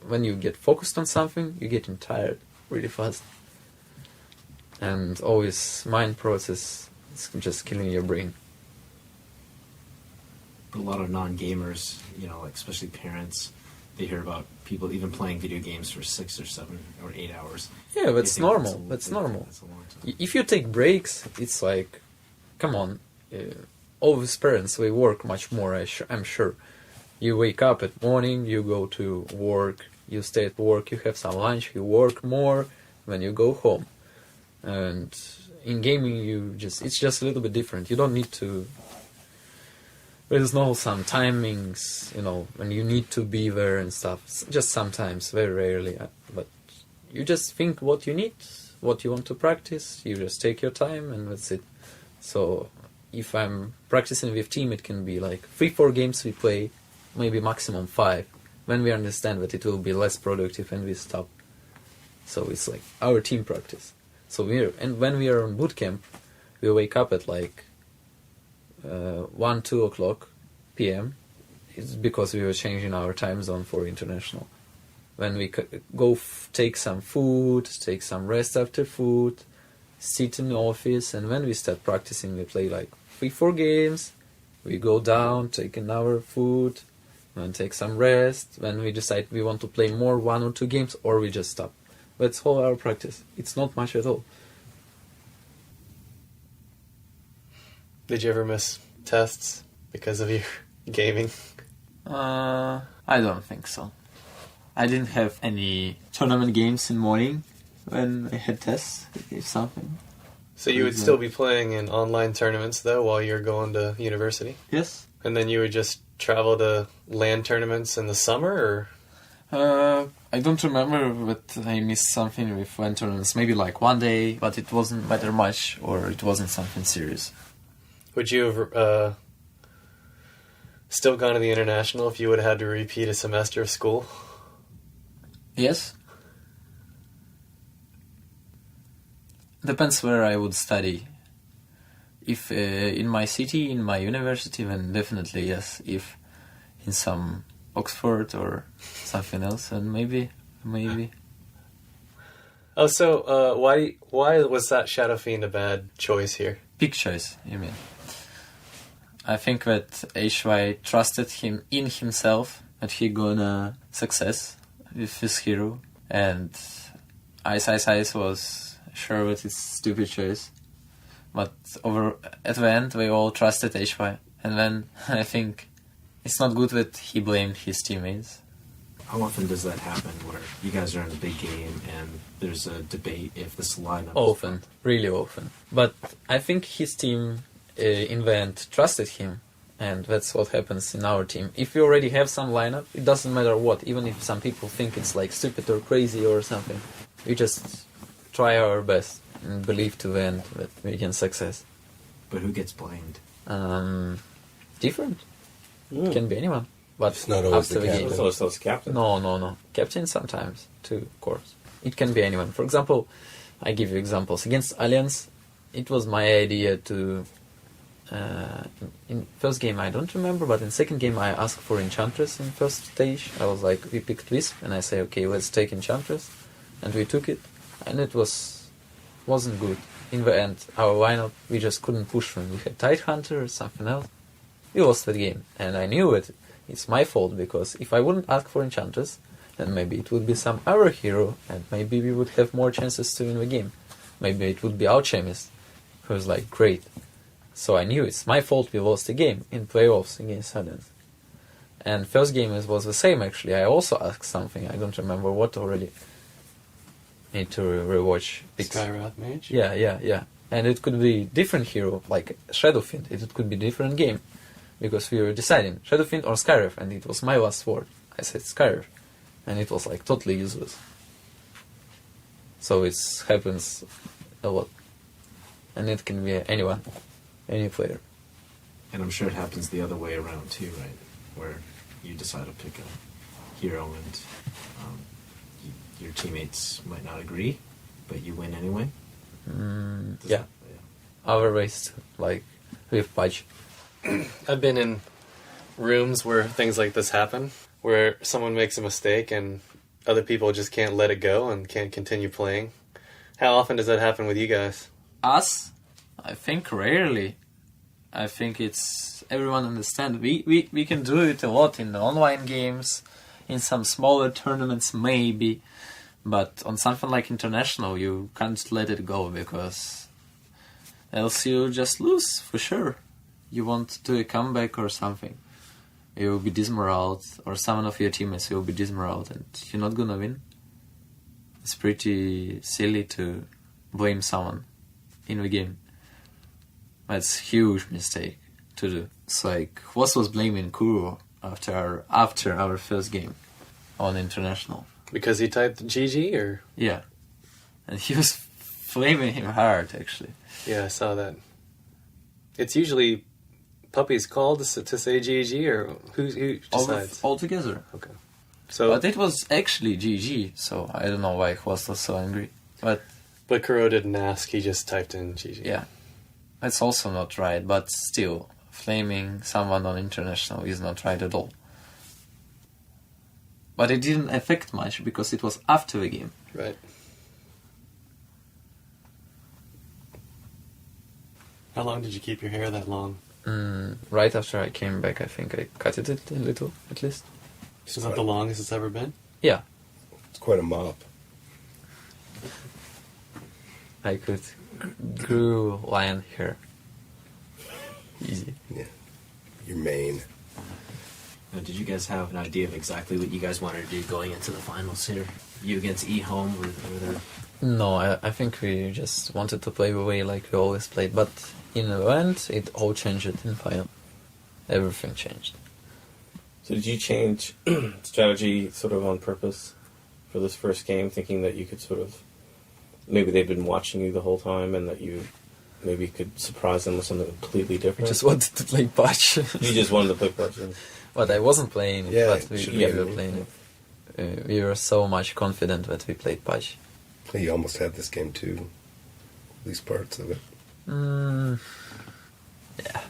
when you get focused on something, you're getting tired really fast. And always mind process is just killing your brain. But a lot of non-gamers, like especially parents, they hear about people even playing video games for 6 or 7 or 8 hours. Yeah, that's They think normal. That's normal. That's a long time. If you take breaks, it's like, come on, all these parents, they work much more, I'm sure. You wake up at morning, you go to work, you stay at work, you have some lunch, you work more, when you go home. And in gaming, it's just a little bit different. You don't need to, there's no some timings, when you need to be there and stuff. Just sometimes, very rarely. But you just think what you need, what you want to practice, you just take your time, and that's it. So if I'm practicing with team, it can be like 3-4 games we play, maybe maximum 5, when we understand that it will be less productive and we stop. So it's like our team practice. So when we are on boot camp, we wake up at like 1-2 o'clock p.m. It's because we were changing our time zone for international. when we go take some food, take some rest after food, sit in the office, and when we start practicing, we play like 3-4 games. We go down, take an hour food, and take some rest. When we decide we want to play more 1 or 2 games, or we just stop. That's all our practice. It's not much at all. Did you ever miss tests because of your gaming? I don't think so. I didn't have any tournament games in morning when I had tests, if something. So you would still be playing in online tournaments, though, while you're going to university? Yes. And then you would just travel to LAN tournaments in the summer, or...? I don't remember, but I missed something with LAN tournaments. Maybe like one day, but it wasn't matter much, or it wasn't something serious. Would you have still gone to the international if you would have had to repeat a semester of school? Yes. Depends where I would study. If in my city, in my university, then definitely yes. If in some Oxford or something else, and maybe. Oh, so why was that Shadow Fiend a bad choice here? Big choice, you mean? I think that HY trusted him in himself, that he gonna success with his hero, and Ice was sure that it's stupid choice. But at the end, we all trusted HY, and then I think it's not good that he blamed his teammates. How often does that happen, where you guys are in a big game and there's a debate if this lineup... Often, really often. But I think his team in the end trusted him, and that's what happens in our team. If we already have some lineup, it doesn't matter what, even if some people think it's like stupid or crazy or something. We just try our best and believe to the end that we can success. But who gets blamed? Different. It can be anyone. But It's not always after the game. captain. So it's captain. No. Captain sometimes, too, of course. It can be anyone. For example, I give you examples. Against Alliance, it was my idea to... in first game, I don't remember, but in second game, I asked for Enchantress in first stage. I was like, we picked Wisp, and I say, okay, let's take Enchantress. And we took it, and it wasn't good. In the end, our lineup, we just couldn't push them. We had Tidehunter or something else. We lost that game, and I knew it. It's my fault, because if I wouldn't ask for Enchantress, then maybe it would be some other hero, and maybe we would have more chances to win the game. Maybe it would be Alchemist, who was like, great. So I knew it's my fault we lost the game in playoffs against Alliance. And first game was the same, actually. I also asked something, I don't remember what already. Need to rewatch. Skywrath Mage? Yeah. And it could be different hero, like Shadowfiend. It could be different game. Because we were deciding, Shadowfiend or Skywrath, and it was my last word. I said Skywrath. And it was like totally useless. So it happens a lot. And it can be anyone, any player. And I'm sure it happens the other way around too, right? Where you decide to pick a hero and your teammates might not agree, but you win anyway? Yeah. Our race, like, with Pudge. I've been in rooms where things like this happen, where someone makes a mistake and other people just can't let it go and can't continue playing. How often does that happen with you guys? Us? I think rarely. I think it's everyone understands. We can do it a lot in the online games, in some smaller tournaments maybe, but on something like international you can't let it go, because else you just lose for sure. You want to do a comeback or something, you will be dismoraled, or someone of your teammates will be dismoraled, and you're not gonna win. It's pretty silly to blame someone in the game. That's a huge mistake to do. It's like Voss was blaming Kuro after our first game on international. Because he typed GG, or? Yeah, and he was flaming him hard actually. Yeah, I saw that. It's usually Puppy's call to say GG, or who decides? All together. Okay. So, But it was actually GG, so I don't know why Voss was so angry. But Kuro didn't ask, he just typed in GG. yeah, that's also not right, but still, flaming someone on international is not right at all. But it didn't affect much because it was after the game. Right. How long did you keep your hair that long? Right after I came back, I think I cut it a little, at least. Is that the longest it's ever been? Yeah, It's quite a mop. I could grew lion hair. Easy. Yeah. Your mane. Did you guys have an idea of exactly what you guys wanted to do going into the finals here? You against E-Home or there? No, I think we just wanted to play the way like we always played, but in the end, it all changed in final. Everything changed. So did you change strategy sort of on purpose for this first game, thinking that you could sort of, maybe they've been watching you the whole time and that you maybe could surprise them with something completely We different? just wanted to play patch. You just wanted to play Pudge. But I wasn't playing it, Yeah, but it should we be. were playing it. We were so much confident that we played patch. You almost had this game too. At least parts of it. Yeah.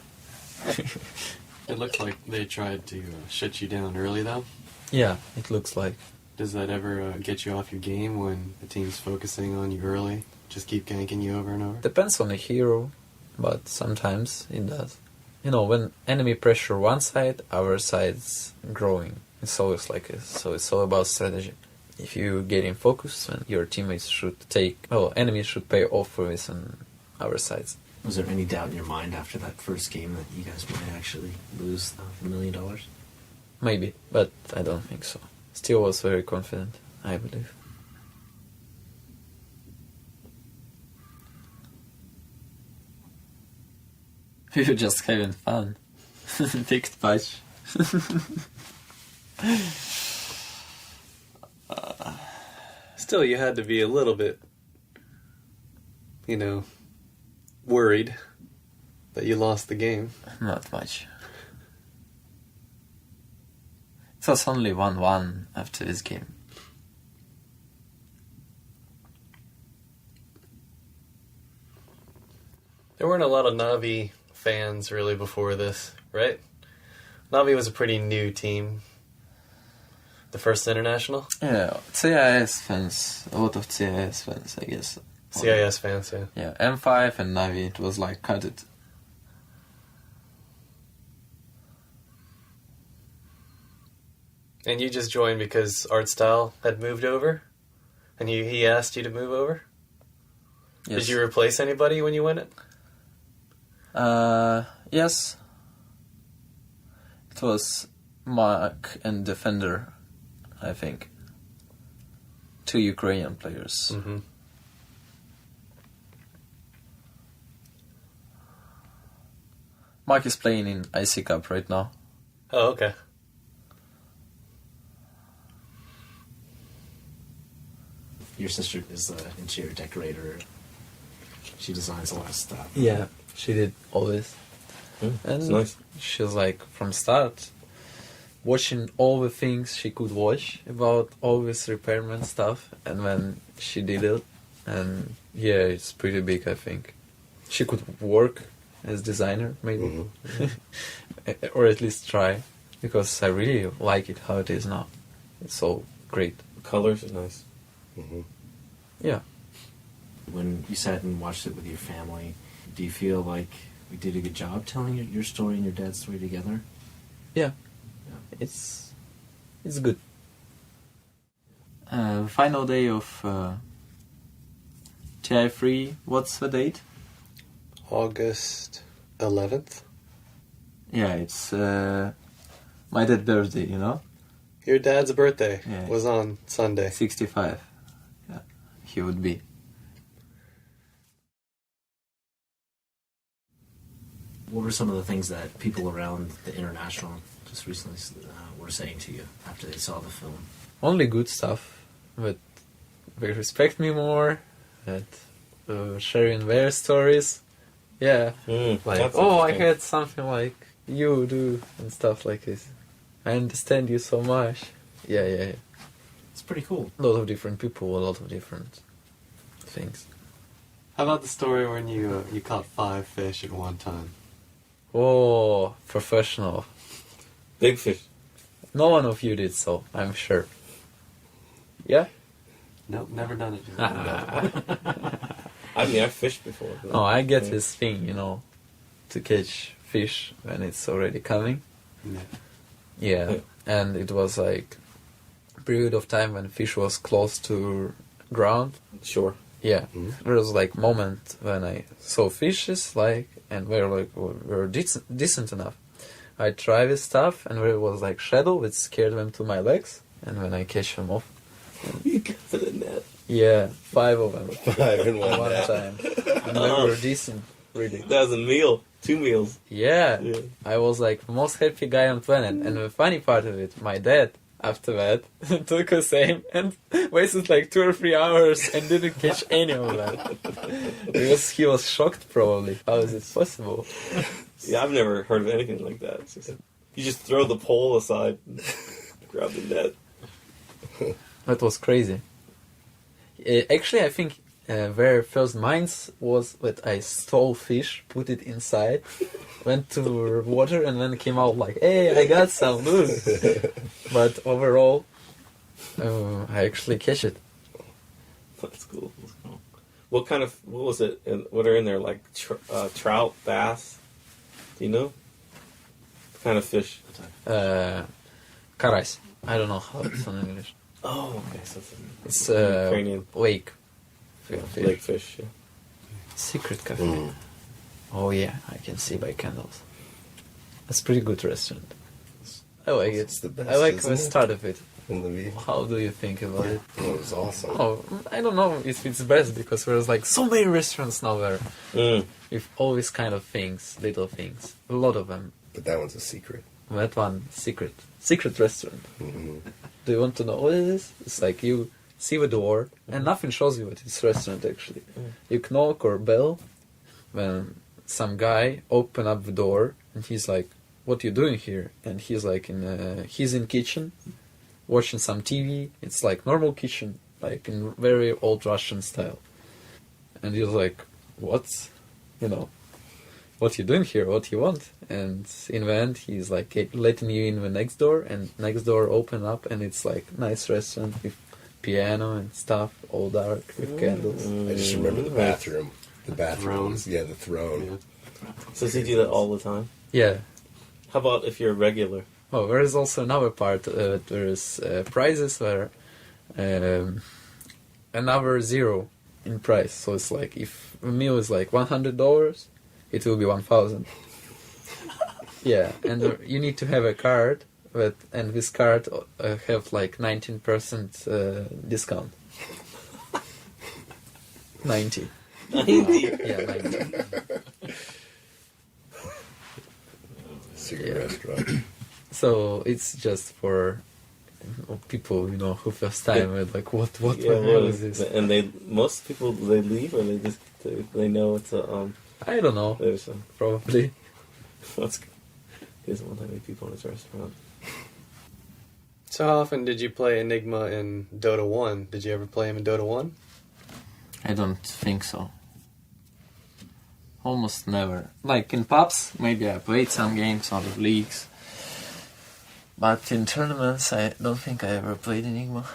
It looks like they tried to shut you down early, though. Yeah, it looks like. Does that ever get you off your game when the team's focusing on you early? Just keep ganking you over and over? Depends on the hero, but sometimes it does. You know, when enemy pressure one side, our side's growing. It's always like this, so it's all about strategy. If you get in focus, then your teammates should enemies should pay off for this on our sides. Was there any doubt in your mind after that first game that you guys might actually lose the $1 million? Maybe, but I don't think so. Still was very confident, I believe. We were just having fun. Picked patch. Still, you had to be a little bit, worried that you lost the game. Not much. It was only 1-1 after this game. There weren't a lot of Navi fans really before this, right? Navi was a pretty new team. The first international? Yeah, CIS fans. A lot of CIS fans, I guess. CIS fans, yeah. Yeah, M5 and Navi, it was like cut it. And you just joined because Art Style had moved over? And he asked you to move over? Yes. Did you replace anybody when you went it? Yes. It was Mark and Defender, I think. 2 Ukrainian players. Mm-hmm. Mark is playing in IC Cup right now. Oh, okay. Your sister is the interior decorator. She designs a lot of stuff. Yeah, she did always. It's And nice. she was like, from start, watching all the things she could watch about all this repairman stuff, and then she did it, and yeah, it's pretty big, I think. She could work as designer, maybe, or at least try, because I really like it how it is now. It's so great. Colors is nice. Mm-hmm. Yeah. When you sat and watched it with your family, do you feel like we did a good job telling your story and your dad's story together? Yeah. It's good. Final day of TI3, what's the date? August 11th? Yeah, it's my dad's birthday, you know? Your dad's birthday Yeah. was on Sunday. 65. Yeah, he would be. What were some of the things that people around the international just recently were saying to you after they saw the film? Only good stuff, but they respect me more, that sharing their stories. Yeah, like, That's oh, I interesting. had something like you do, and stuff like this. I understand you so much. Yeah. It's pretty cool. A lot of different people, a lot of different things. How about the story when you caught 5 fish at one time? Oh, professional. Big fish. No one of you did so, I'm sure. Yeah? Nope, never done it. I mean, I've fished before. But Oh, I get his thing, to catch fish when it's already coming. Yeah. Yeah, Yeah. and it was like a period of time when fish was close to ground. Sure. Yeah, there was like moment when I saw fishes and were decent enough. I tried this stuff and there was like shadow, it scared them to my legs, and when I catch them off, You got to the net. yeah, 5 of them 5 in one one day. time, and they were decent, really. That was a meal. 2 meals. Yeah, Yeah. I was like the most happy guy on planet, and the funny part of it, my dad after that took the same and wasted like 2 or 3 hours and didn't catch any of them because he was shocked probably. How is it possible? Yeah, I've never heard of anything like that. It's just, you just throw the pole aside, and grab the net. That was crazy. Actually, I think their first minds was that I stole fish, put it inside, went to water, and then came out like, "Hey, I got some, look." But overall, I actually catch it. That's cool. That's cool. What was it? What are in there? Like trout, bass? Do you know? What kind of fish? Karais. I don't know how it's in English. Oh, okay. So It's Ukrainian lake. lake fish. Yeah. Secret cafe. Oh yeah, I can see by candles. That's a pretty good restaurant. I like it. It's the best, I like isn't the it? start of it. In the V. How do you think about it? It was awesome. Oh, I don't know if it's best because there's like so many restaurants now there with all these kind of things, little things, a lot of them. But that one's a secret. That one, secret restaurant. Hmm. Do you want to know what it is? It's like you see the door and nothing shows you that it's restaurant actually. You knock or bell when some guy open up the door and he's like, "What you doing here?" And he's like he's in kitchen watching some TV. It's like normal kitchen, like in very old Russian style. And he's like, "What? What you doing here? What you want?" And in the end, he's like letting you in the next door, and next door open up, and it's like nice restaurant with piano and stuff, all dark with candles. I just remember the bathroom. The bathroom. Throne. Yeah, the throne. Yeah. So does he do that all the time? Yeah. How about if you're a regular? Oh, there is also another part. There is prizes where another zero in price. So it's like if a meal is like $100, it will be 1,000. Yeah, and you need to have a card, and this card have like 19% discount. 90. 90. Yeah, 90. Secret Yeah. restaurant. So it's just for people, who first time are like, what Yeah, the hell is this? And most people they leave or they know it's a I don't know. there's a Probably. that's he doesn't want that many people in his restaurant. So how often did you play Enigma in Dota 1? Did you ever play him in Dota 1? I don't think so. Almost never. Like in pubs, maybe I played some games on the leagues. But in tournaments, I don't think I ever played Enigma.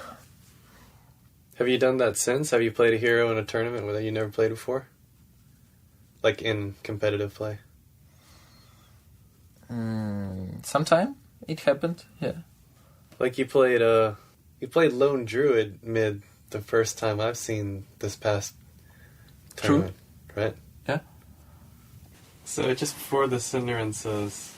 Have you done that since? Have you played a hero in a tournament that you never played before? Like in competitive play? Sometime it happened, yeah. Like you played Lone Druid mid the first time I've seen this past True. tournament, right? Yeah. So just before the Cinderin says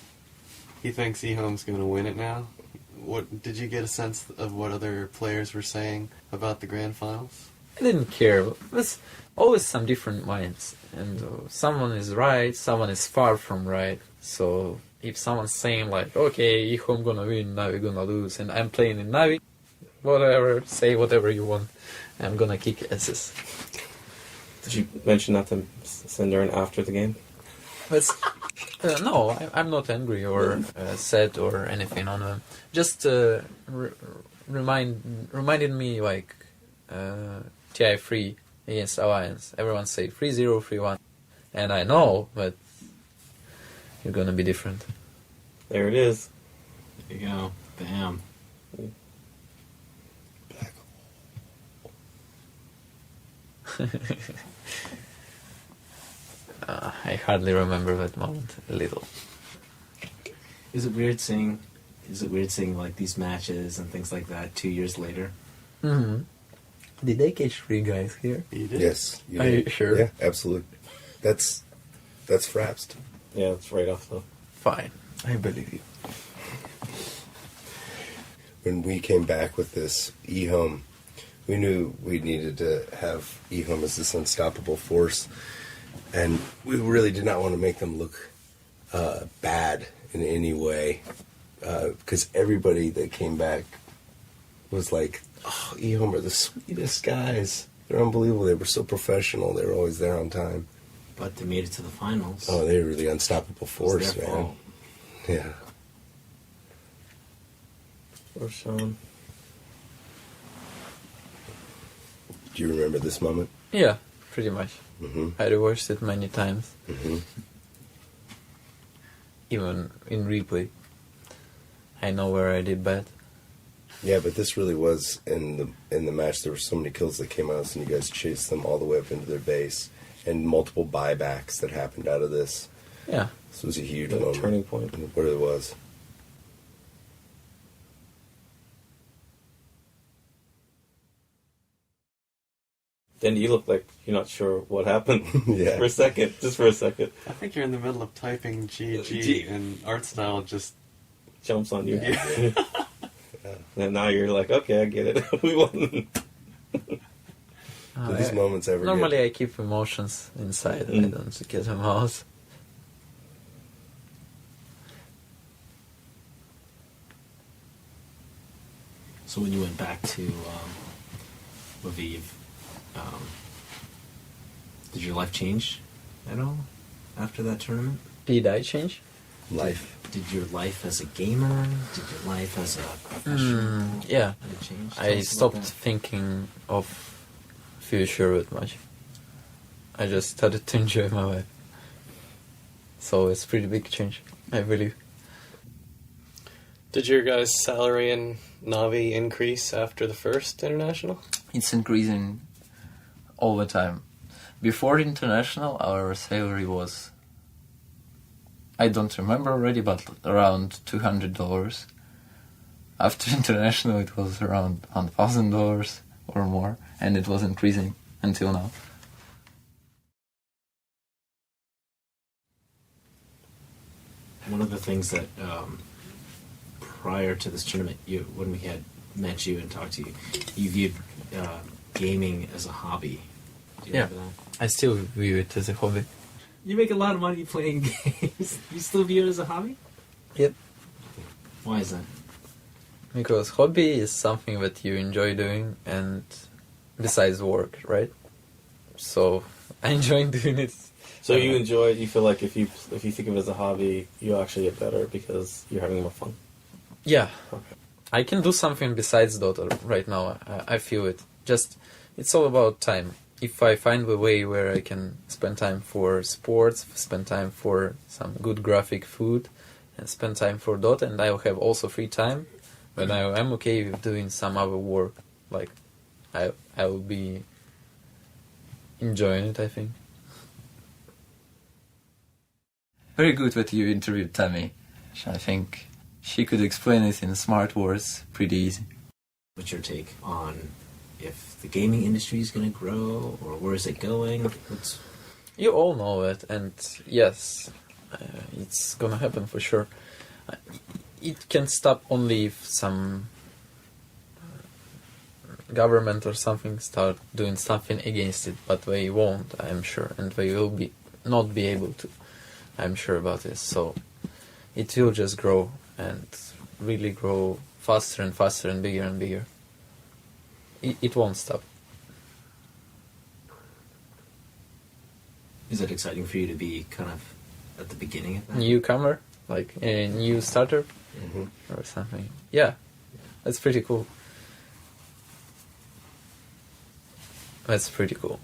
he thinks eHome's going to win it now, what did you get a sense of what other players were saying about the grand finals? I didn't care. There's always some different minds. And someone is right, someone is far from right. So if someone's saying like, okay, I'm gonna win, Navi gonna lose, and I'm playing in Navi, whatever, say whatever you want, I'm gonna kick asses. Did you mention that to Cinderin after the game? But no, I'm not angry or sad or anything on them. Just reminded me like TI3 against Alliance. Everyone say 3-0, 3-1. And I know, but you're gonna be different. There it is. There you go. Bam. Black I hardly remember that moment a little. Is it weird seeing like these matches and things like that 2 years later? Mm-hmm. Did they catch 3 guys here? You did? Yes. Are you sure? Yeah, absolutely. That's Frapsed. Yeah, it's right off the. Fine. I believe you. When we came back with this eHome, we knew we needed to have eHome as this unstoppable force, and we really did not want to make them look bad in any way, because everybody that came back was like, "Oh, eHome are the sweetest guys. They're unbelievable. They were so professional. They were always there on time. But they made it to the finals. Oh, they were the unstoppable It was force, their man. fault. Yeah." Or Sean. Do you remember this moment? Yeah, pretty much. Mm-hmm. I rewatched it many times, Mm-hmm. even in replay. I know where I did bad. Yeah, but this really was in the match. There were so many kills that came out, and you guys chased them all the way up into their base, and multiple buybacks that happened out of this. Yeah. This was a huge The moment. turning point. It really was. Then you look like you're not sure what happened. Yeah. For a second. Just for a second. I think you're in the middle of typing GG G. and art style just... Jumps on you. Yeah. And now you're like, okay, I get it. We won. Do these moments ever Normally get... I keep emotions inside. I Mm. don't get them out. So when you went back to Lviv, did your life change at all after that tournament? Did I change? life? Did your life as a gamer? Did your life as a professional? Yeah. Did it change? Tell I us about stopped that. thinking of future that much. I just started to enjoy my life. So it's pretty big change, I believe. Did your guys' salary in Navi increase after the first international? It's increasing all the time. Before international, our salary was, I don't remember already, but around $200. After international, it was around $1,000 or more, and it was increasing until now. One of the things that prior to this tournament, when we had met you and talked to you, you viewed gaming as a hobby. Do you Yeah. remember that? I still view it as a hobby. You make a lot of money playing games. You still view it as a hobby? Yep. Why is that? Because hobby is something that you enjoy doing, and besides work, right? So I enjoy doing it. So you enjoy it, you feel like if you think of it as a hobby, you actually get better because you're having more fun. Yeah. Okay. I can do something besides Dota right now. I feel it. Just, it's all about time. If I find a way where I can spend time for sports, spend time for some good graphic food, and spend time for Dota, and I'll have also free time, then I'm okay with doing some other work. Like, I will be enjoying it, I think. Very good that you interviewed Tammy. I think she could explain it in smart words pretty easy. What's your take on if the gaming industry is going to grow, or where is it going? You all know it, and yes, it's gonna happen for sure. It can stop only if some government or something start doing something against it, but they won't, I'm sure, and they will not be able to. I'm sure about this. So it will just grow and really grow faster and faster and bigger and bigger. It won't stop. Is it exciting for you to be kind of at the beginning of that? Newcomer, like a new starter Mm-hmm. or something. Yeah, that's pretty cool. That's pretty cool.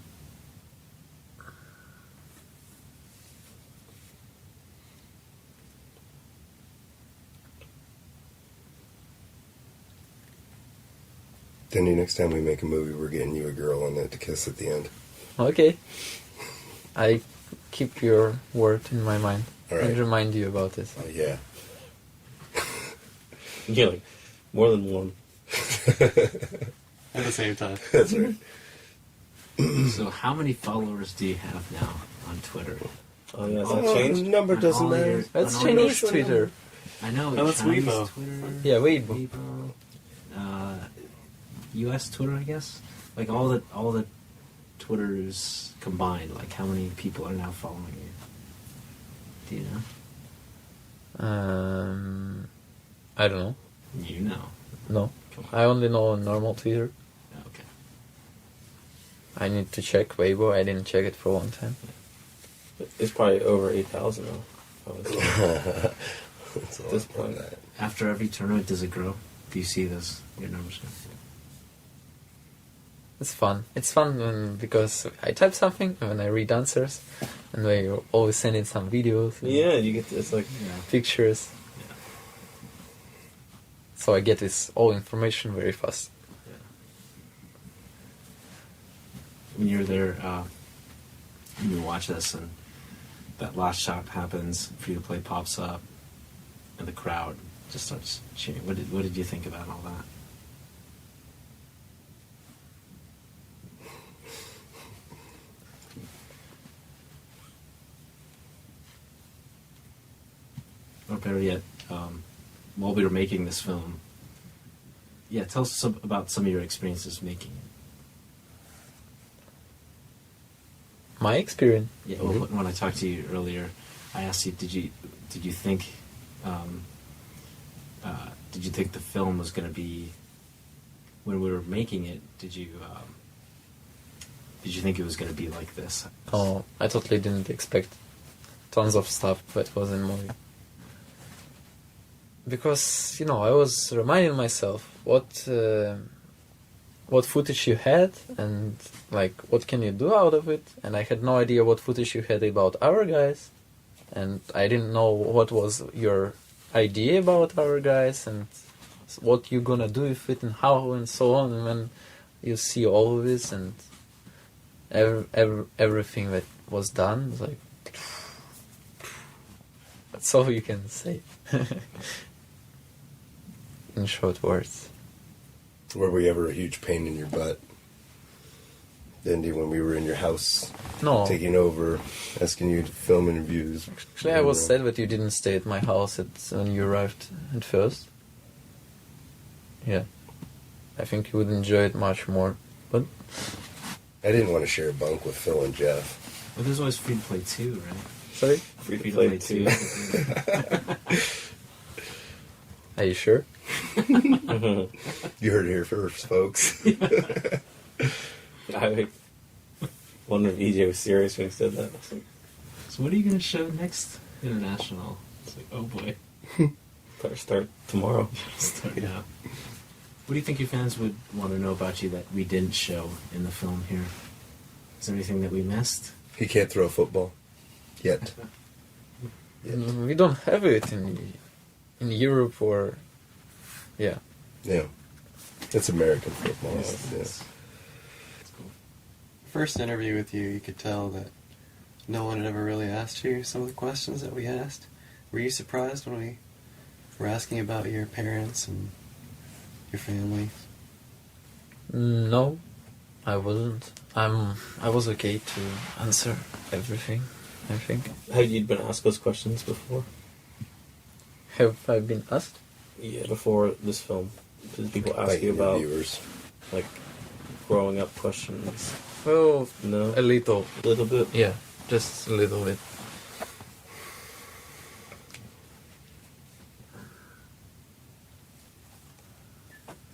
Denny, next time we make a movie, we're getting you a girl on it to kiss at the end. Okay. I keep your word in my mind. All right. And remind you about it. Yeah. Yeah, like more than one. At the same time. That's right. So how many followers do you have now on Twitter? Oh yeah, has that changed? The number On doesn't all matter. your- That's on all your- Chinese Twitter. I know. Oh, that's Chinese Weibo. Twitter. Yeah, Weibo. U.S. Twitter, I guess. Like all the Twitters combined. Like how many people are now following you? Do you know? I don't know. You know. No. Come on. I only know normal Twitter. Okay. I need to check Weibo. I didn't check it for a long time. It's probably over 8,000 now. Probably. That's a lot This more than point. that. After every tournament, does it grow? Do you see your numbers grow? It's fun. It's fun because I type something and then I read answers, and they always send in some videos, and Yeah, you get it's like pictures. Yeah. So I get this all information very fast. When you're there, when you watch this and that last shot happens, free to play pops up, and the crowd just starts cheering. What did you think about all that? Or better yet, while we were making this film, yeah, tell us about some of your experiences making it. My experience. Yeah, well, when I talked to you earlier, I asked you, did you think, did you think the film was going to be, when we were making it, did you think it was going to be like this? Oh, I totally didn't expect tons of stuff that was in movie. Because, I was reminding myself what footage you had and like what can you do out of it, and I had no idea what footage you had about our guys, and I didn't know what was your idea about our guys and what you're gonna do with it and how and so on. And when you see all of this and everything that was done, it's like that's all you can say. In short words. Were we ever a huge pain in your butt? Andy, when we were in your house, No. taking over, asking you to film interviews. Actually, I was sad that you didn't stay at my house when you arrived at first. Yeah. I think you would enjoy it much more. But I didn't want to share a bunk with Phil and Jeff. But there's always free to play too, right? sorry? free to play too. Are you sure? You heard it here first, folks. I wonder if EJ was serious when he said that. I was like, So what are you going to show next international? It's like, oh boy. better start tomorrow. Start now. What do you think your fans would want to know about you that we didn't show in the film here? Is there anything that we missed? He can't throw a football. Yet. We don't have it in Europe or... Yeah. Yeah. It's American football. Yes. Yeah. That's cool. First interview with you, you could tell that no one had ever really asked you some of the questions that we asked. Were you surprised when we were asking about your parents and your family? No, I wasn't. I was okay to answer everything, I think. Have you been asked those questions before? Have I been asked? Yeah, before this film. Did people ask By you about viewers. like growing up questions? Well, No, a little. little bit. Yeah, just a little bit.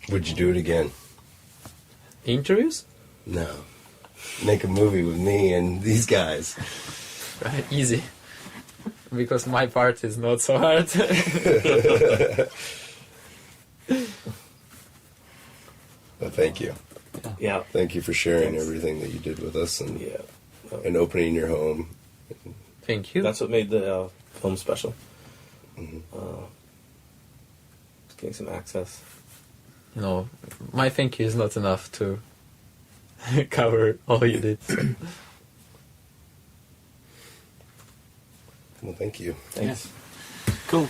Would you do it again? Interviews? No. Make a movie with me and these guys. Right, easy. Because my part is not so hard. Well, thank you. Yeah, Thank you for sharing Thanks. everything that you did with us and yeah. and opening your home. Thank you. That's what made the film special. Mhm. Getting some access. my thinking is not enough to cover all you did. So. Well, thank you. Thanks. Cool.